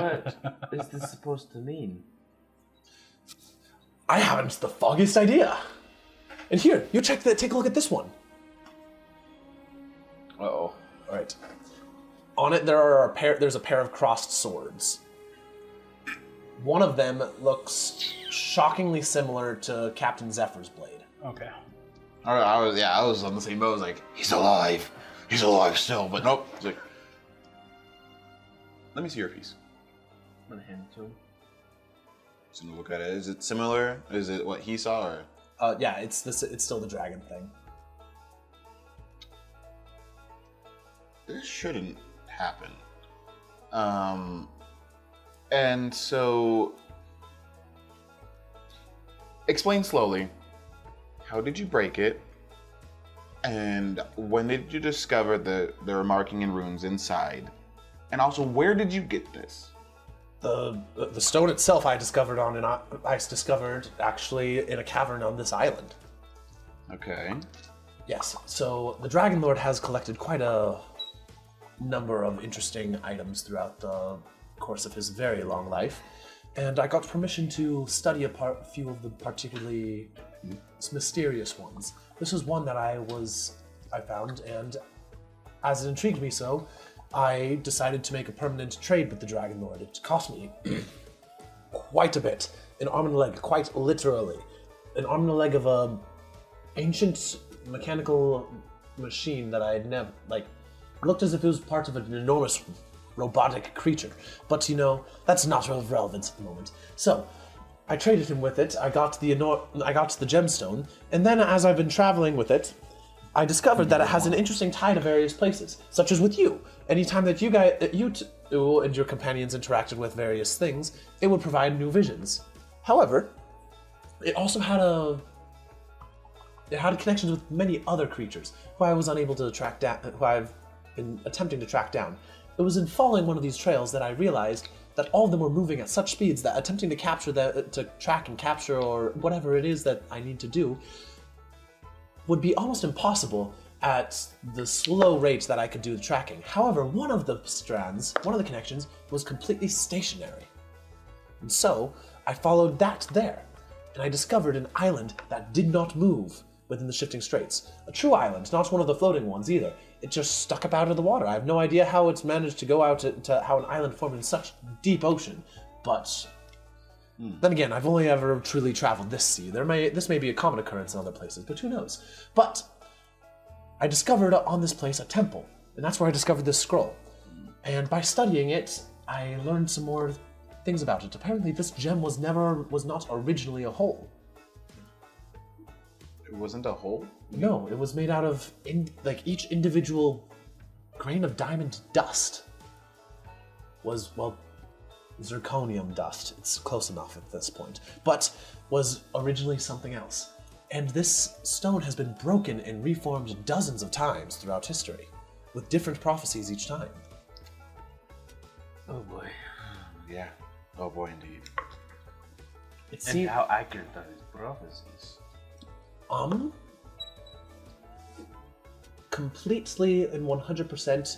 What is this supposed to mean? I haven't the foggiest idea. And here, you take a look at this one. Uh-oh. All right. On it, there's a pair of crossed swords. One of them looks shockingly similar to Captain Zephyr's blade. Okay. I was on the same boat. I was like, he's alive. He's alive still, but nope. He's like, let me see your piece. I'm gonna hand it to him. Just gonna look at it. Is it similar? Is it what he saw, or? Yeah, it's still the dragon thing. This shouldn't happen. And so, explain slowly. How did you break it? And when did you discover there were marking and runes inside? And also, where did you get this? The stone itself I discovered actually in a cavern on this island. Okay. Yes. So the Dragon Lord has collected quite a number of interesting items throughout the course of his very long life, and I got permission to study a few of the particularly mysterious ones. This was one that I found, and as it intrigued me so, I decided to make a permanent trade with the Dragon Lord. It cost me quite a bit, an arm and a leg, quite literally, an arm and a leg of a ancient mechanical machine that I had never looked as if it was part of an enormous robotic creature. But that's not of relevance at the moment. So I traded him with it. I got the gemstone, and then as I've been traveling with it, I discovered that it has an interesting tie to various places, such as with you. Anytime that you two and your companions interacted with various things, it would provide new visions. However, it also had connections with many other creatures who I was unable to track down, who I've been attempting to track down. It was in following one of these trails that I realized that all of them were moving at such speeds that attempting to track and capture or whatever it is that I need to do would be almost impossible at the slow rate that I could do the tracking. However, one of the connections was completely stationary. And so I followed that there, and I discovered an island that did not move within the shifting straits. A true island, not one of the floating ones either. It just stuck up out of the water. I have no idea how it's managed to go out to how an island formed in such deep ocean, but then again, I've only ever truly traveled this sea. This may be a common occurrence in other places, but who knows? But I discovered on this place a temple, and that's where I discovered this scroll. And by studying it, I learned some more things about it. Apparently, this gem was not originally a hole. It wasn't a hole? No, it was made out of each individual grain of diamond dust was zirconium dust. It's close enough at this point, but was originally something else. And this stone has been broken and reformed dozens of times throughout history, with different prophecies each time. Oh boy. Yeah. Oh boy, indeed. And how accurate are these prophecies? Completely and 100%,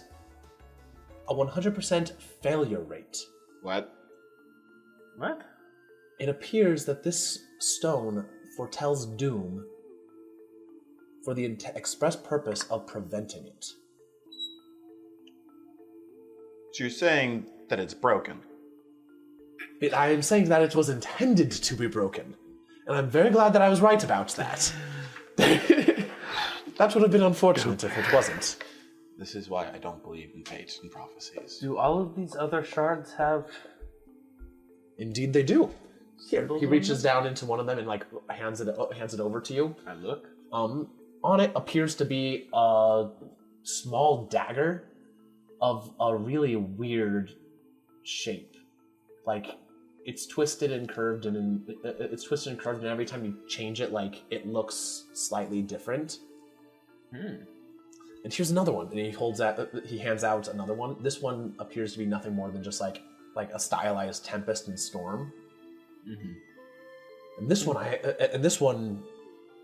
a 100% failure rate. What? What? It appears that this stone foretells doom for the express purpose of preventing it. So you're saying that it's broken? I am saying that it was intended to be broken, and I'm very glad that I was right about that. That would have been unfortunate if it wasn't. This is why I don't believe in fate and prophecies. Do all of these other shards have... Indeed they do. Here, Symbols he on reaches them? down into one of them and hands it over to you. I look. On it appears to be a small dagger of a really weird shape. it's twisted and curved, and every time you change it, like it looks slightly different. And here's another one, and he hands out another one. This one appears to be nothing more than just like a stylized tempest and storm. And this one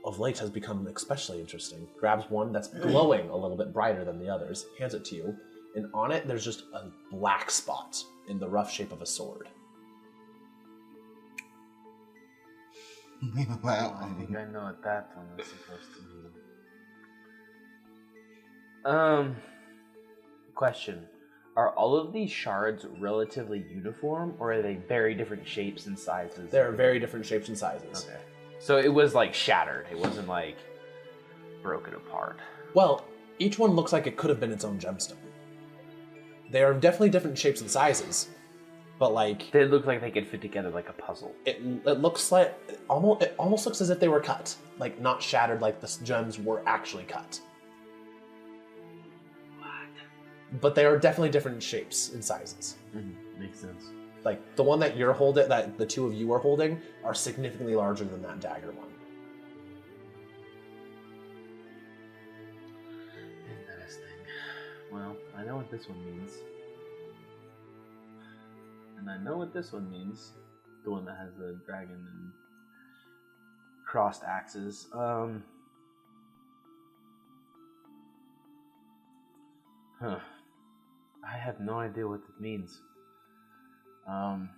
of late has become especially interesting. Grabs one that's glowing a little bit brighter than the others, hands it to you, and on it there's just a black spot in the rough shape of a sword. Wow. I think I know what that one is supposed to be. Question. Are all of these shards relatively uniform, or are they very different shapes and sizes? They're very different shapes and sizes. Okay. So it was like shattered. It wasn't like broken apart. Well, each one looks like it could have been its own gemstone. They are definitely different shapes and sizes, but like they look like they could fit together like a puzzle. It looks like it almost looks as if they were cut, like not shattered, like the gems were actually cut. But they are definitely different shapes and sizes. Makes sense. Like the one that you're holding, that the two of you are holding, are significantly larger than that dagger one. Interesting. Well, I know what this one means. And I know what this one means. The one that has the dragon and crossed axes. I have no idea what this means. Can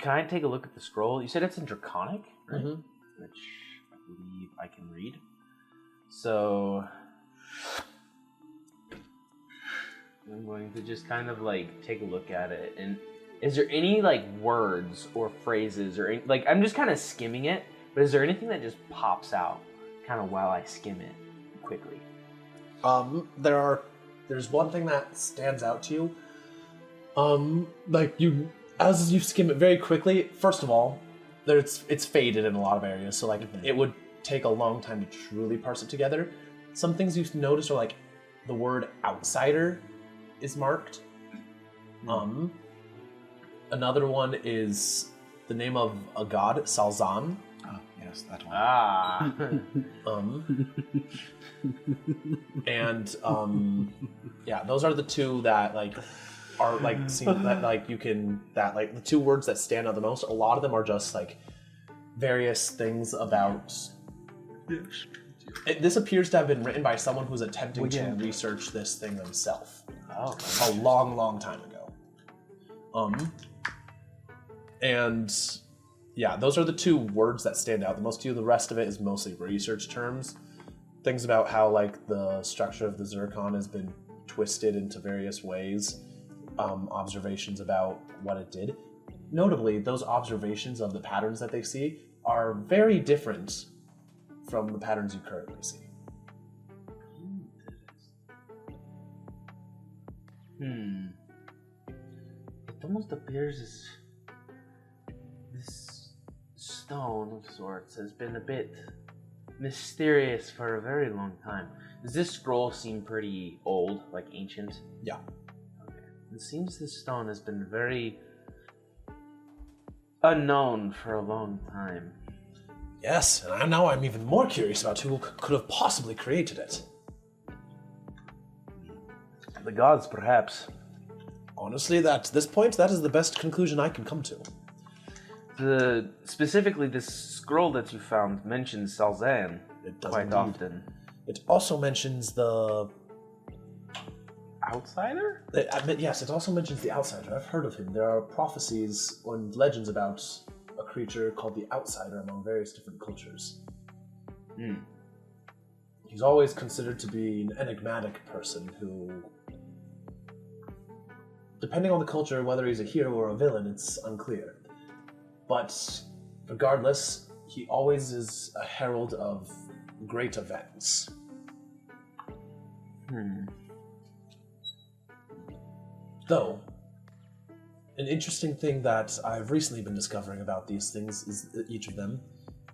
I take a look at the scroll? You said it's in Draconic, right? Which I believe I can read. So I'm going to just kind of like take a look at it. And is there any like words or phrases or any, like I'm just kind of skimming it, but is there anything that just pops out kind of while I skim it quickly? There's one thing that stands out to you. As you skim it very quickly, first of all, it's faded in a lot of areas, so like it would take a long time to truly parse it together. Some things you've noticed are like the word outsider is marked. Another one is the name of a god, Salzan. Oh, yes, that one. And yeah, those are the two that like are like seem that like you can that like the two words that stand out the most. A lot of them are just like various things about. This appears to have been written by someone who's attempting to research this thing themselves. Oh, a long time ago. And yeah, those are the two words that stand out the most to you. The rest of it is mostly research terms. Things about how like the structure of the zircon has been twisted into various ways. Observations about what it did. Notably, those observations of the patterns that they see are very different from the patterns you currently see. It almost appears as this stone of sorts has been a bit mysterious for a very long time. Does this scroll seem pretty old, like ancient? Yeah. Okay. It seems this stone has been very unknown for a long time. Yes, and now I'm even more curious about who could have possibly created it. The gods, perhaps. Honestly, at this point, that is the best conclusion I can come to. Specifically, this scroll that you found mentions Salzan quite often. It also mentions the outsider? Yes, it also mentions the outsider. I've heard of him. There are prophecies and legends about a creature called the outsider among various different cultures. He's always considered to be an enigmatic person who, depending on the culture, whether he's a hero or a villain, it's unclear. But regardless, he always is a herald of great events. Though, an interesting thing that I've recently been discovering about these things is that each of them,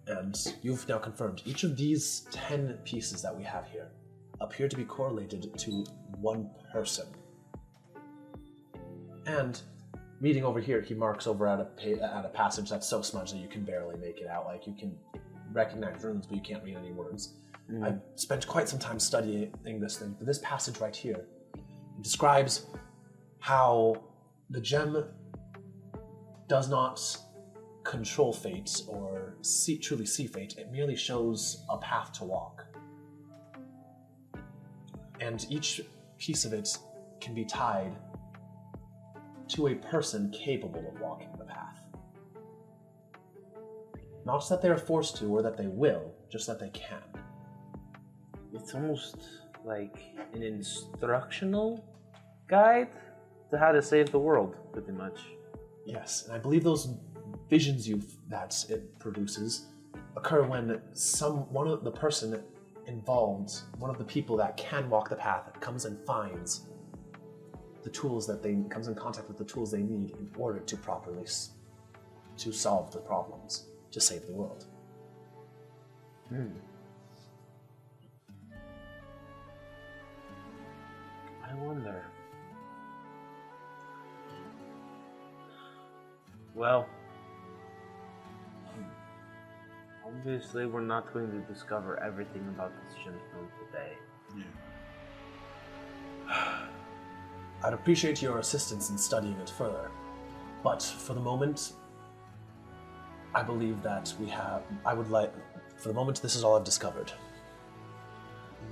and you've now confirmed, each of these 10 pieces that we have here appear to be correlated to one person. And Meeting over here, he marks over at a passage that's so smudged that you can barely make it out. Like, you can recognize runes, but you can't read any words. I've spent quite some time studying this thing, but this passage right here describes how the gem does not control fate or truly see fate. It merely shows a path to walk. And each piece of it can be tied to a person capable of walking the path. Not that they are forced to or that they will, just that they can. It's almost like an instructional guide to how to save the world, pretty much. Yes, and I believe those visions that it produces occur when one of the person involved, one of the people that can walk the path, comes and finds the tools comes in contact with the tools they need in order to properly to solve the problems, to save the world. I wonder. Well, obviously we're not going to discover everything about this gemstone today. I'd appreciate your assistance in studying it further, but for the moment, I believe that for the moment, this is all I've discovered.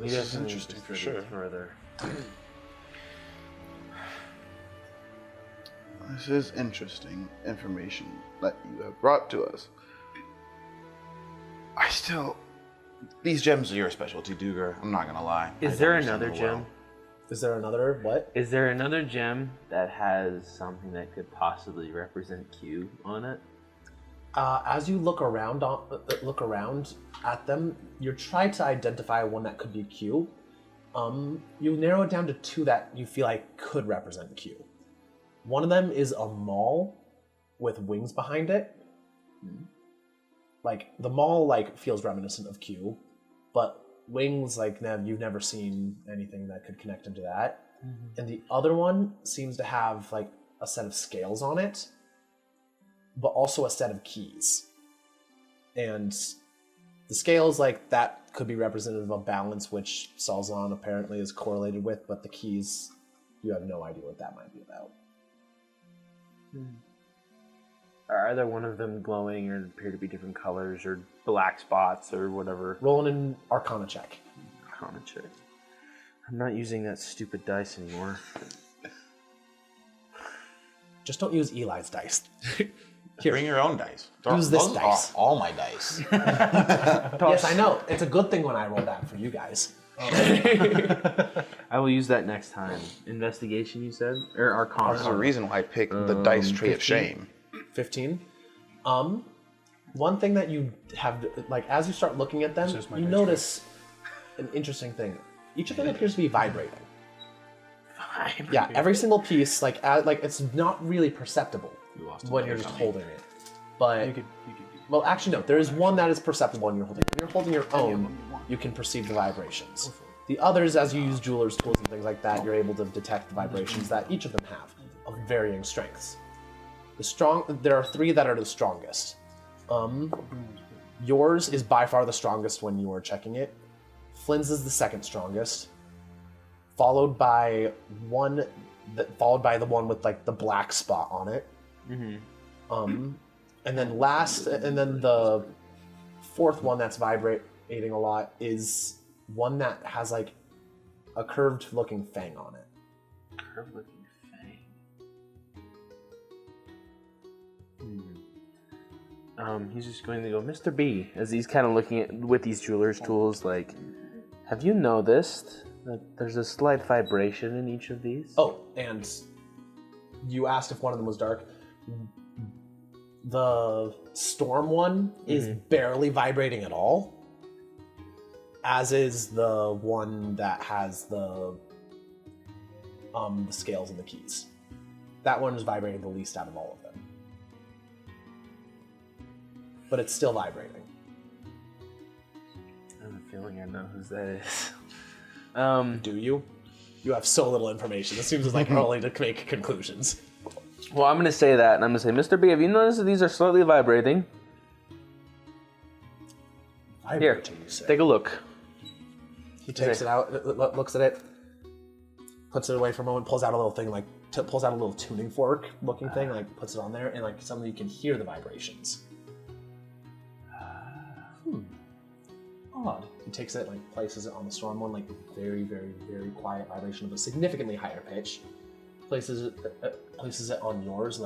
We This is definitely interesting need to for study it sure. Further. This is interesting information that you have brought to us. These gems are your specialty, Duger. I'm not gonna lie. Is I there don't understand another them gem? well. Is there another what? Is there another gem that has something that could possibly represent Q on it? As you look around at them, you're trying to identify one that could be Q. You narrow it down to two that you feel like could represent Q. One of them is a mall with wings behind it. Like, the mall feels reminiscent of Q, but wings, you've never seen anything that could connect into that. And the other one seems to have a set of scales on it, but also a set of keys. And the scales, that could be representative of balance, which Salzan apparently is correlated with, but the keys, you have no idea what that might be about. Are either one of them glowing or appear to be different colors or black spots or whatever? Rolling an Arcana check. Arcana check. I'm not using that stupid dice anymore. Just don't use Eli's dice. Bring your own dice. Use this Those dice. are all my dice. Yes, I know. It's a good thing when I roll that for you guys. I will use that next time. Investigation, you said? Or Arcana? There's a reason why I picked the dice tree of 15? shame. 15. One thing that you have, as you start looking at them, This is my you dice notice an interesting thing. Each of them appears to be vibrating. Yeah, every single piece, it's not really perceptible when you're just holding it. But, You could well, actually, no. There is one that is perceptible when you're holding it. When you're holding your own, you can perceive the vibrations. The others, as you use jeweler's tools and things like that, you're able to detect the vibrations that each of them have, of varying strengths. There are three that are the strongest. Yours is by far the strongest when you are checking it. Flynn's is the second strongest, followed by the one with the black spot on it. And then the fourth one that's vibrating a lot is one that has a curved looking fang on it. Curved-looking fang. He's just going to go, Mr. B, as he's kind of looking with these jeweler's tools, have you noticed that there's a slight vibration in each of these? Oh, and you asked if one of them was dark. The storm one is barely vibrating at all, as is the one that has the scales and the keys. That one is vibrating the least out of all of them. But it's still vibrating. I have a feeling I know whose that is. Do you? You have so little information. It seems early to make conclusions. Well, I'm going to say that, and I'm going to say, Mr. B, have you noticed that these are slightly vibrating? Here, Vibrating, you say? take a look. He takes it out, looks at it, puts it away for a moment, pulls out a little thing, pulls out a little tuning fork looking thing, puts it on there, and suddenly you can hear the vibrations. Odd. He takes it, places it on the storm one, very, very, very quiet vibration of a significantly higher pitch. Places it on yours,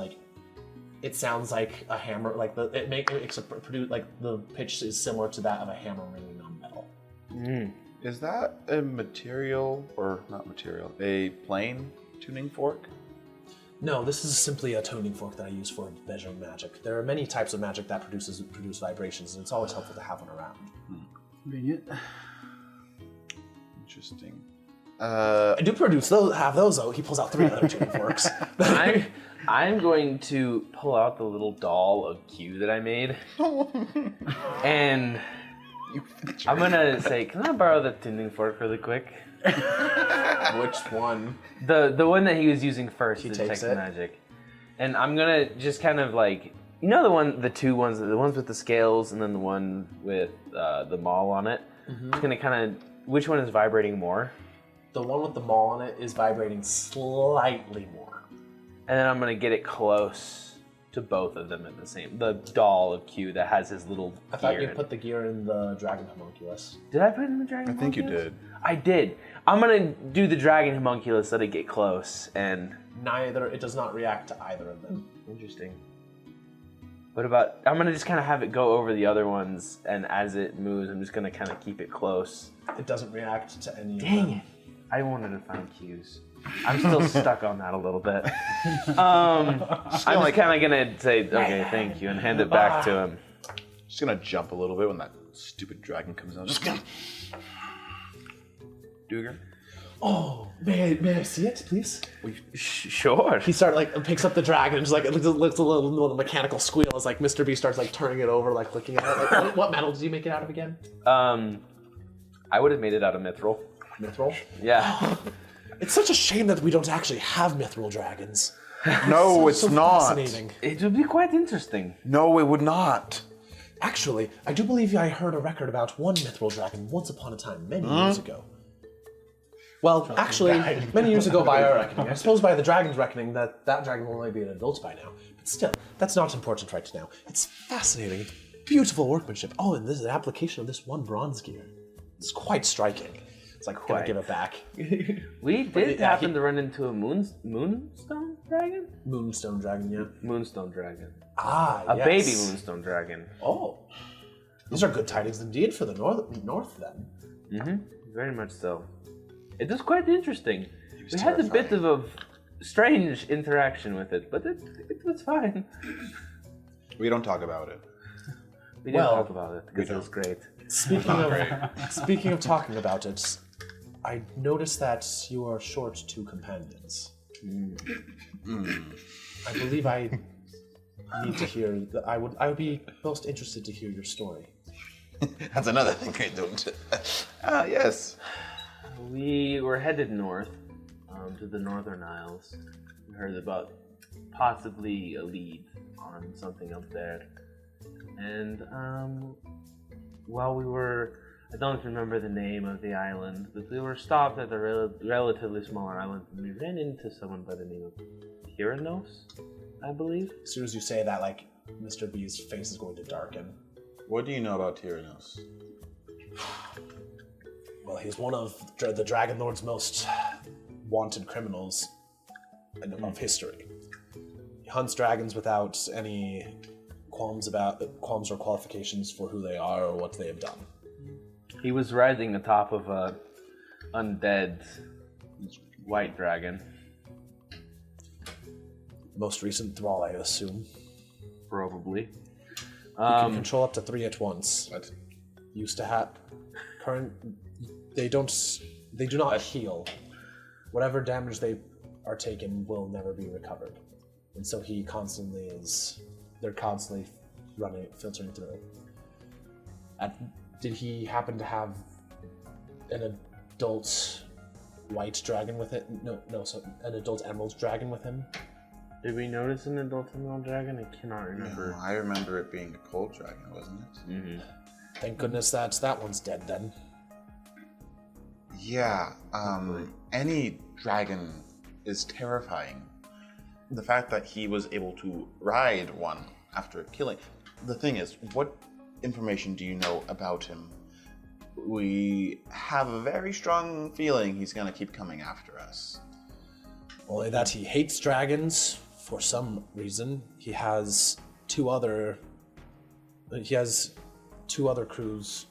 it sounds like a hammer, the pitch is similar to that of a hammer ringing on metal. Is that a material, or not material, a plain tuning fork? No, this is simply a tuning fork that I use for measuring magic. There are many types of magic that produce vibrations, and it's always helpful to have one around. Convenient. Interesting. I do have those though. He pulls out 3 other tuning forks. I'm going to pull out the little doll of Q that I made, and I'm going to say, can I borrow the tuning fork really quick? Which one? The one that he was using first to detect takes the it. magic. And I'm going to just kind of the two ones, the ones with the scales and then the one with the maul on it. Just going to kind of, which one is vibrating more? The one with the maul on it is vibrating slightly more. And then I'm going to get it close to both of them at the same, the doll of Q that has his little I thought gear you in put the gear in the dragon homunculus. Did I put it in the dragon I think you homunculus? did. I did. I'm going to do the dragon homunculus, let it get close, and... It does not react to either of them. Interesting. What about... I'm going to just kind of have it go over the other ones, and as it moves, I'm just going to kind of keep it close. It doesn't react to any of them. Dang it. I wanted to find cues. I'm still stuck on that a little bit. I'm just kind of going to say, okay, thank you, and hand it back to him. Just gonna jump a little bit when that stupid dragon comes out. Just gonna... Duger. Oh, may I see it, please? Sure. He picks up the dragon and just it looks a little mechanical squeal as Mr. B starts turning it over, looking at it. What metal did you make it out of again? I would have made it out of mithril. Mithril? Yeah. It's such a shame that we don't actually have mithril dragons. No, it's so not. Fascinating. It would be quite interesting. No, it would not. Actually, I do believe I heard a record about one mithril dragon once upon a time, many years ago. Well, actually, many years ago by our reckoning. I suppose by the dragon's reckoning that dragon will only be an adult by now. But still, that's not important right now. It's fascinating. Beautiful workmanship. Oh, and this is the application of this one bronze gear. It's quite striking. It's gonna give it back. We did happen to run into a moonstone dragon? Moonstone dragon, yeah. Moonstone dragon. Ah, A yes. baby moonstone dragon. Oh. These are good tidings indeed for the north then. Mm-hmm. Very much so. It was quite interesting. We had a terrifying. bit of a strange interaction with it, but it was fine. We don't talk about it. We didn't Well, talk about it because it was great. Speaking of talking about it, I noticed that you are short 2 companions. I believe I need to hear. I would be most interested to hear your story. That's another thing I don't. Yes. We were headed north, to the Northern Isles. We heard about possibly a lead on something up there. And while we were, I don't remember the name of the island, but we were stopped at a relatively smaller island, and we ran into someone by the name of Tyrannos, I believe. As soon as you say that, Mr. B's face is going to darken. What do you know about Tyrannos? Well, he's one of the Dragon Lord's most wanted criminals of history. He hunts dragons without any qualms or qualifications for who they are or what they have done. He was riding atop of a undead white dragon. Most recent thrall, I assume. Probably. You can control up to 3 at once. What? Used to have current. They do not heal. Whatever damage they are taken will never be recovered, and so they're constantly filtering through. Did he happen to have an adult white dragon with it? No, so an adult emerald dragon with him? Did we notice an adult female dragon? I cannot remember. No, I remember it being a cold dragon, wasn't it? Mm-hmm. Thank goodness that one's dead then. Yeah, any dragon is terrifying. The fact that he was able to ride one after killing. The thing is, what information do you know about him? We have a very strong feeling he's going to keep coming after us. Only that he hates dragons for some reason. He has two other crews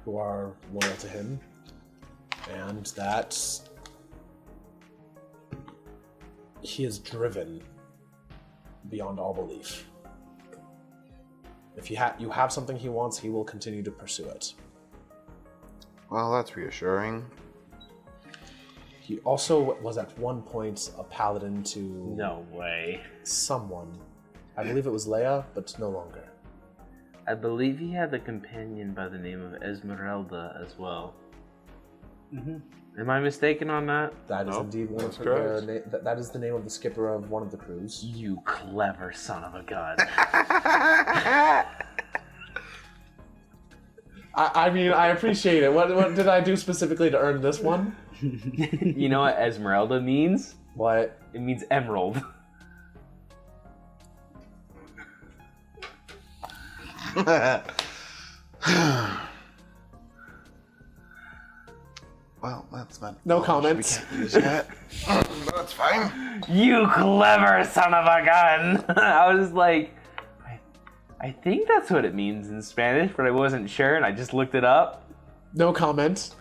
who are loyal to him, and that he is driven beyond all belief. If you have something he wants, he will continue to pursue it. Well, that's reassuring. He also was at one point a paladin to No way. someone. I believe it was Leia, but no longer. I believe he had a companion by the name of Esmeralda as well. Mm-hmm. Am I mistaken on that? That is No, indeed one of that's her. correct. That is the name of the skipper of one of the crews. You clever son of a gun. I mean, I appreciate it. What did I do specifically to earn this one? You know what Esmeralda means? What? It means emerald. Well, that's not. No knowledge comments. We can't use yet. That's fine. You clever son of a gun. I was like, I think that's what it means in Spanish, but I wasn't sure, and I just looked it up. No comment.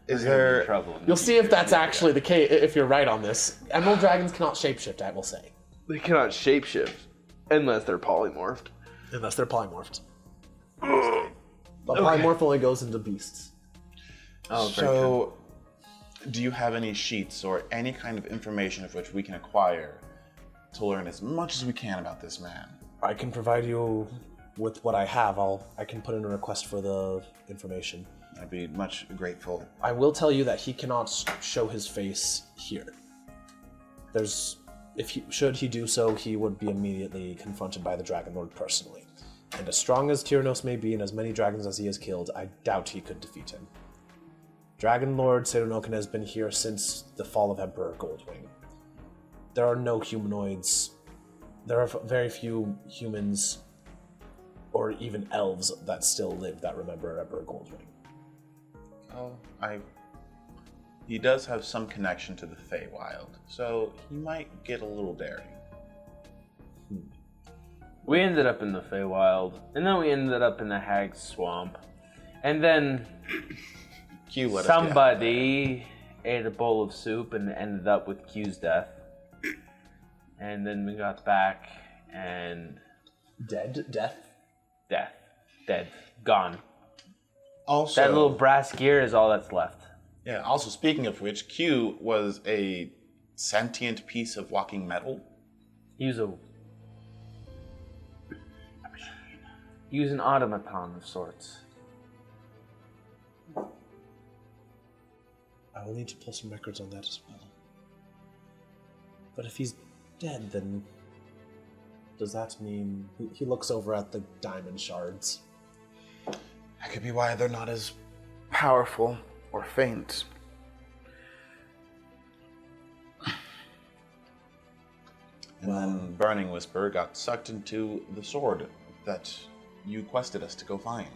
Is there? Trouble. You'll see if that's actually the case. If you're right on this, emerald dragons cannot shapeshift. I will say, They cannot shapeshift unless they're polymorphed. unless they're polymorphed. But polymorph only goes into beasts. Oh, very true. So, do you have any sheets or any kind of information of which we can acquire to learn as much as we can about this man? I can provide you with what I have. I can put in a request for the information. I'd be much grateful. I will tell you that he cannot show his face here. Should he do so, he would be immediately confronted by the Dragon Lord personally. And as strong as Tyrannos may be and as many dragons as he has killed, I doubt he could defeat him. Dragon Lord Saito has been here since the fall of Emperor Goldwing. There are no humanoids. There are very few humans or even elves that still live that remember Emperor Goldwing. Oh, he does have some connection to the Feywild, so he might get a little daring. We ended up in the Feywild, and then we ended up in the Hag's Swamp, and then Q let us get out of somebody ate a bowl of soup and ended up with Q's death. And then we got back, and Dead? Death? dead, gone. Also, That little brass gear is all that's left. yeah. Also, speaking of which, Q was a sentient piece of walking metal. He was an automaton of sorts. I will need to pull some records on that as well. But if he's dead, then does that mean he looks over at the diamond shards? That could be why they're not as powerful or faint. And then Burning Whisper got sucked into the sword that you quested us to go find.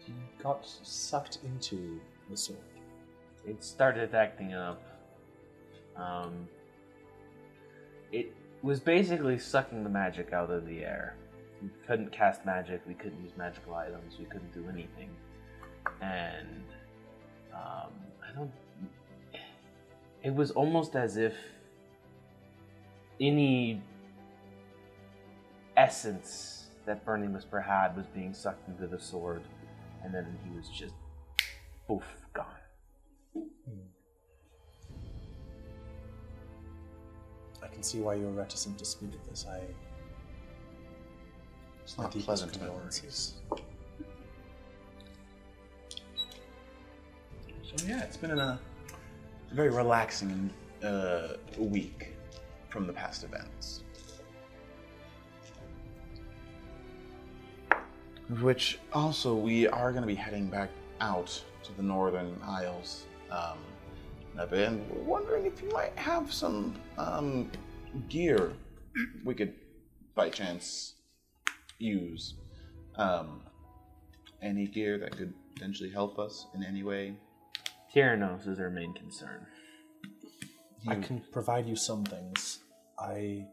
He got sucked into the sword. It started acting up. It was basically sucking the magic out of the air. We couldn't cast magic, we couldn't use magical items, we couldn't do anything. And it was almost as if any essence that Burning Whisper had was being sucked into the sword, and then he was just poof, gone. I can see why you're reticent to speak of this. It's not deepest pleasant condolences. So yeah, it's been a very relaxing week from the past events. Which also, we are going to be heading back out to the Northern Isles. I've been wondering if you might have some gear we could, by chance, use. Any gear that could potentially help us in any way. Tyrannos is our main concern. I can provide you some things. I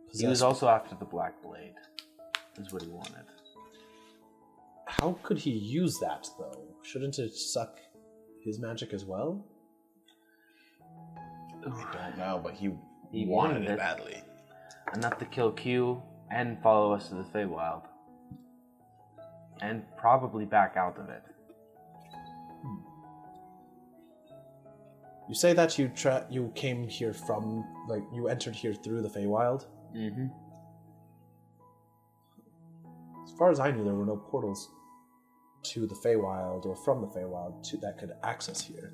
possess... He was also after the Black Blade, is what he wanted. How could he use that, though? Shouldn't it suck his magic as well? I don't know, but he wanted it it badly. Enough to kill Q and follow us to the Feywild. And probably back out of it. You say that you came here from, like, you entered here through the Feywild? Mm-hmm. As far as I knew, there were no portals to the Feywild or from the Feywild that could access here.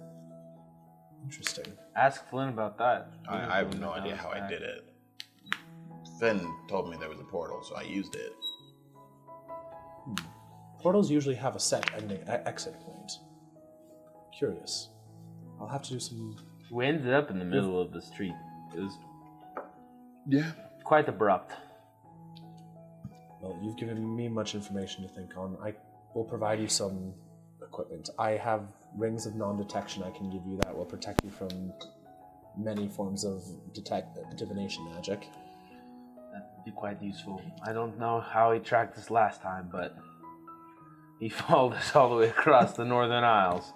Interesting. Ask Flynn about that. I have no idea how I did it. Finn told me there was a portal, so I used it. Portals usually have a set exit point. Curious. I'll have to do some... We ended up in the middle of the street. It was quite abrupt. Well, you've given me much information to think on. I will provide you some equipment. I have rings of non-detection I can give you that will protect you from many forms of divination magic. That'd be quite useful. I don't know how he tracked us last time, but he followed us all the way across the Northern Isles.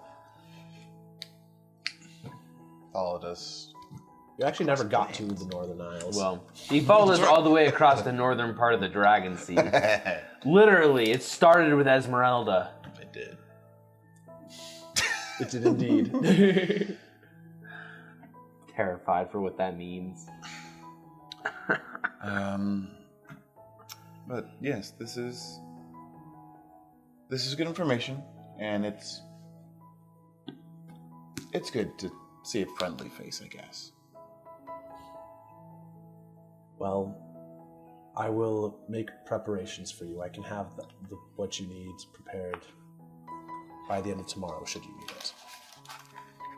Followed us. You actually never got to the Northern Isles. Well, he followed us all the way across the northern part of the Dragon Sea. Literally, it started with Esmeralda. It did. It did indeed. Terrified for what that means. But yes, this is good information, and it's good to see a friendly face, I guess. Well, I will make preparations for you. I can have what you need prepared by the end of tomorrow, should you need it.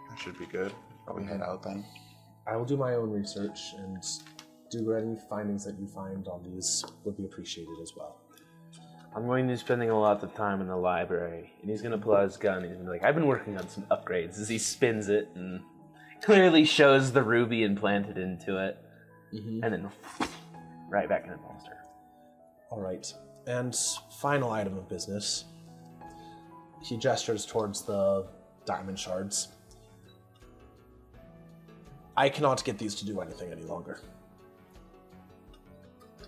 That should be good. Probably head out then. I will do my own research, and do any findings that you find on these would be appreciated as well. I'm going to be spending a lot of time in the library, and he's going to pull out his gun, and he's going to be like, I've been working on some upgrades, as he spins it, and clearly shows the ruby implanted into it, and then right back in the holster. All right, and final item of business. He gestures towards the diamond shards. I cannot get these to do anything any longer.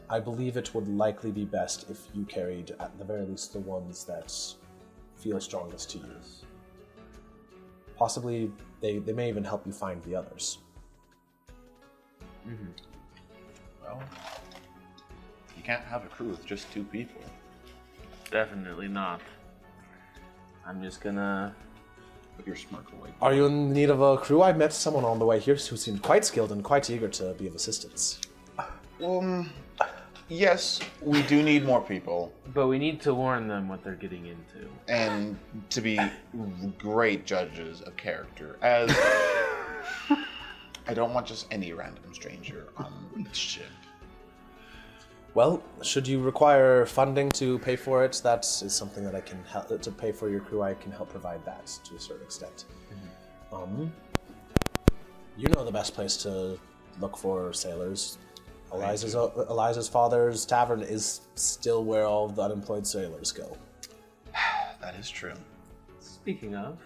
I believe it would likely be best if you carried, at the very least, the ones that feel strongest to you. Possibly, they may even help you find the others. Well, you can't have a crew with just 2 people. Definitely not. I'm just gonna... Put your smirk away. Are you in need of a crew? I met someone on the way here who seemed quite skilled and quite eager to be of assistance. Yes, we do need more people. But we need to warn them what they're getting into. And to be great judges of character. As I don't want just any random stranger on the ship. Well, should you require funding to pay for it, that is something that I can help to pay for your crew. I can help provide that to a certain extent. You know the best place to look for sailors. Eliza's father's tavern is still where all the unemployed sailors go. That is true. Speaking of,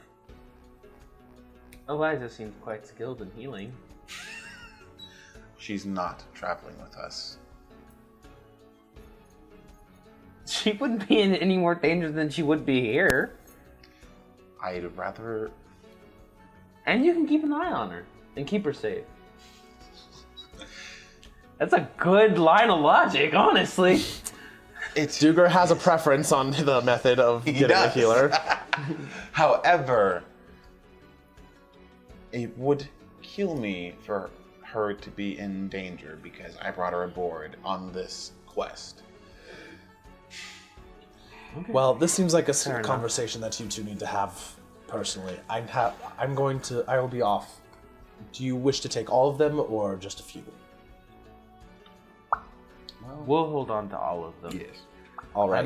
Eliza seems quite skilled in healing. She's not traveling with us. She wouldn't be in any more danger than she would be here. I'd rather... And you can keep an eye on her and keep her safe. That's a good line of logic, honestly. Duger has a preference on the method of getting a healer. However, it would heal me for her to be in danger because I brought her aboard on this quest. Okay. Well, this seems like a Fair enough. conversation that you two need to have personally. I will be off. Do you wish to take all of them or just a few? We'll hold on to all of them. Yes. All right.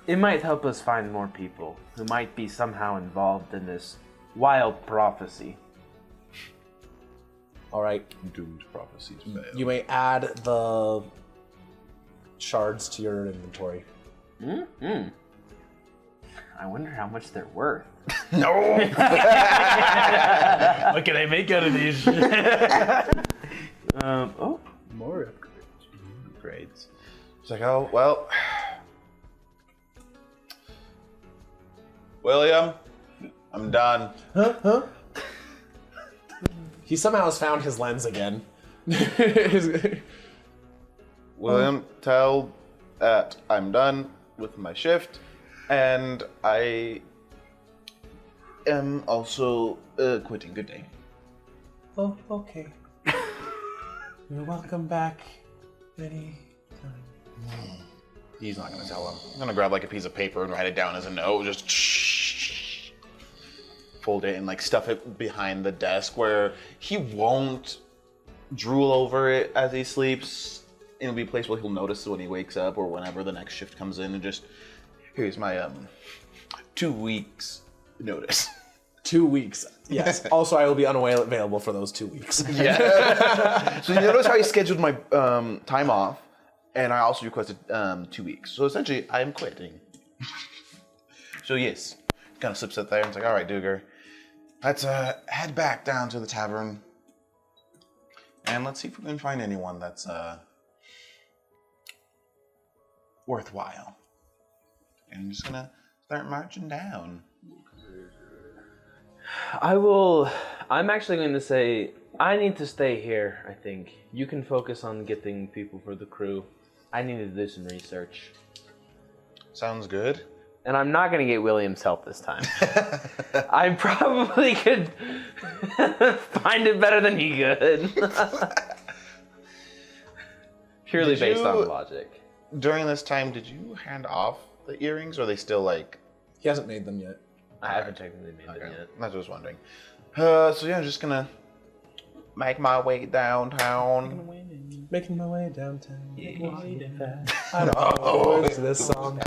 It might help us find more people who might be somehow involved in this wild prophecy. All right. Doomed prophecies fail. You may add the shards to your inventory. Mm-hmm. I wonder how much they're worth. No! What can I make out of these? Oh. More Upgrades. It's like, oh, well. William, I'm done. Huh? He somehow has found his lens again. William, tell that I'm done with my shift, and I am also quitting. Good day. Oh, okay. You're welcome back anytime. He's not gonna tell him. I'm gonna grab like a piece of paper and write it down as a note. Just fold it and like stuff it behind the desk where he won't drool over it as he sleeps. It'll be a place where he'll notice when he wakes up or whenever the next shift comes in, and just here's my 2 weeks notice. 2 weeks. Yes. Also, I will be unavailable for those 2 weeks. Yeah. So you notice how he scheduled my time off, and I also requested 2 weeks. So essentially, I'm quitting. So yes, kind of slips it there and it's like, all right, Duger, let's head back down to the tavern, and let's see if we can find anyone that's worthwhile. And I'm just gonna start marching down. I'm actually going to say, I need to stay here, I think. You can focus on getting people for the crew. I need to do some research. Sounds good. And I'm not going to get William's help this time. I probably could find it better than he could. Purely Did based you- on logic. During this time, did you hand off the earrings, or are they still like... He hasn't made them yet. I haven't technically made Okay, it yet. that's what I was wondering. So yeah, I'm just gonna make my way downtown. Making my way downtown. I don't know the words to this song.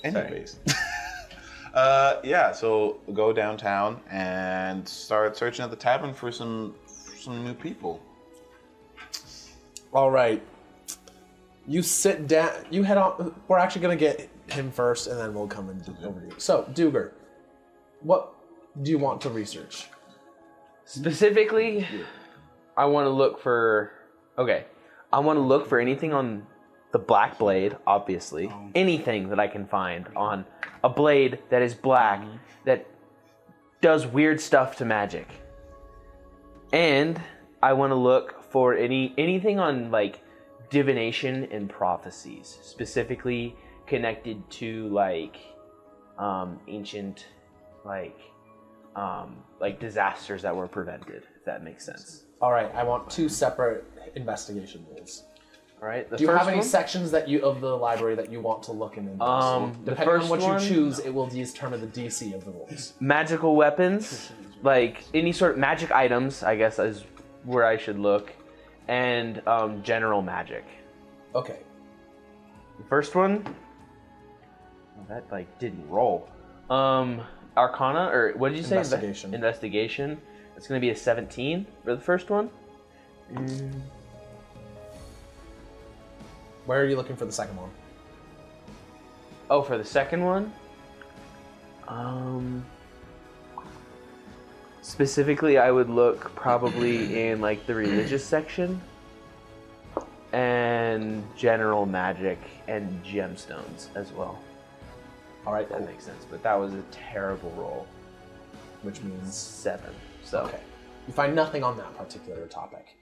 Anyways. Yeah, so go downtown and start searching at the tavern for some new people. All right. You sit down. You head on. We're actually gonna get him first, and then we'll come and do over to you. So, Duger, what do you want to research? Specifically, I want to look for... Okay. I want to look for anything on the black blade, obviously. Anything that I can find on a blade that is black, that does weird stuff to magic. And I want to look for anything on, like, divination and prophecies, specifically connected to, like, ancient, like disasters that were prevented, if that makes sense. All right. I want 2 separate investigation rules. All right. Do you have any sections that you of the library that you want to look in? The Depending on first what one- you choose, it will determine the DC of the rules. Magical weapons, like any sort of magic items, I guess is where I should look, and general magic. Okay. The first one, well, that like didn't roll. Arcana, or what did you say? Investigation. Investigation. It's going to be a 17 for the first one. Where are you looking for the second one? Oh, for the second one? Specifically, I would look probably in like the religious section and general magic and gemstones as well. All right. That makes sense, but that was a terrible roll. Which means 7. So okay. You find nothing on that particular topic.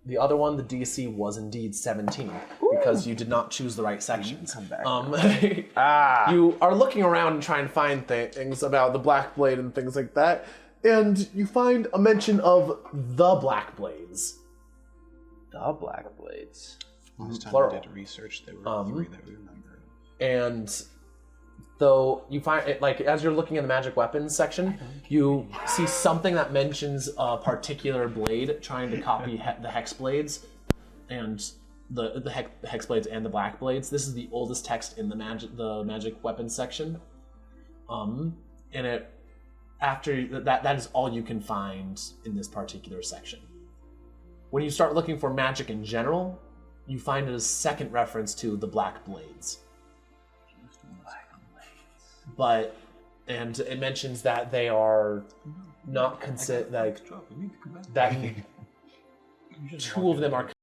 The other one, the DC was indeed 17 because you did not choose the right sections. Come back. You are looking around and trying to find things about the Black Blade and things like that, and you find a mention of the Black Blades. The Black Blades. Last time Plural. we did research, there were 3 that we remembered. And though you find it, like, as you're looking in the magic weapons section, you see something that mentions a particular blade trying to copy the hex blades, and the hex blades and the black blades. This is the oldest text in the magic weapons section. And it after that is all you can find in this particular section. When you start looking for magic in general, you find a second reference to the black blades. But and it mentions that they are not considered like that. 2 of them are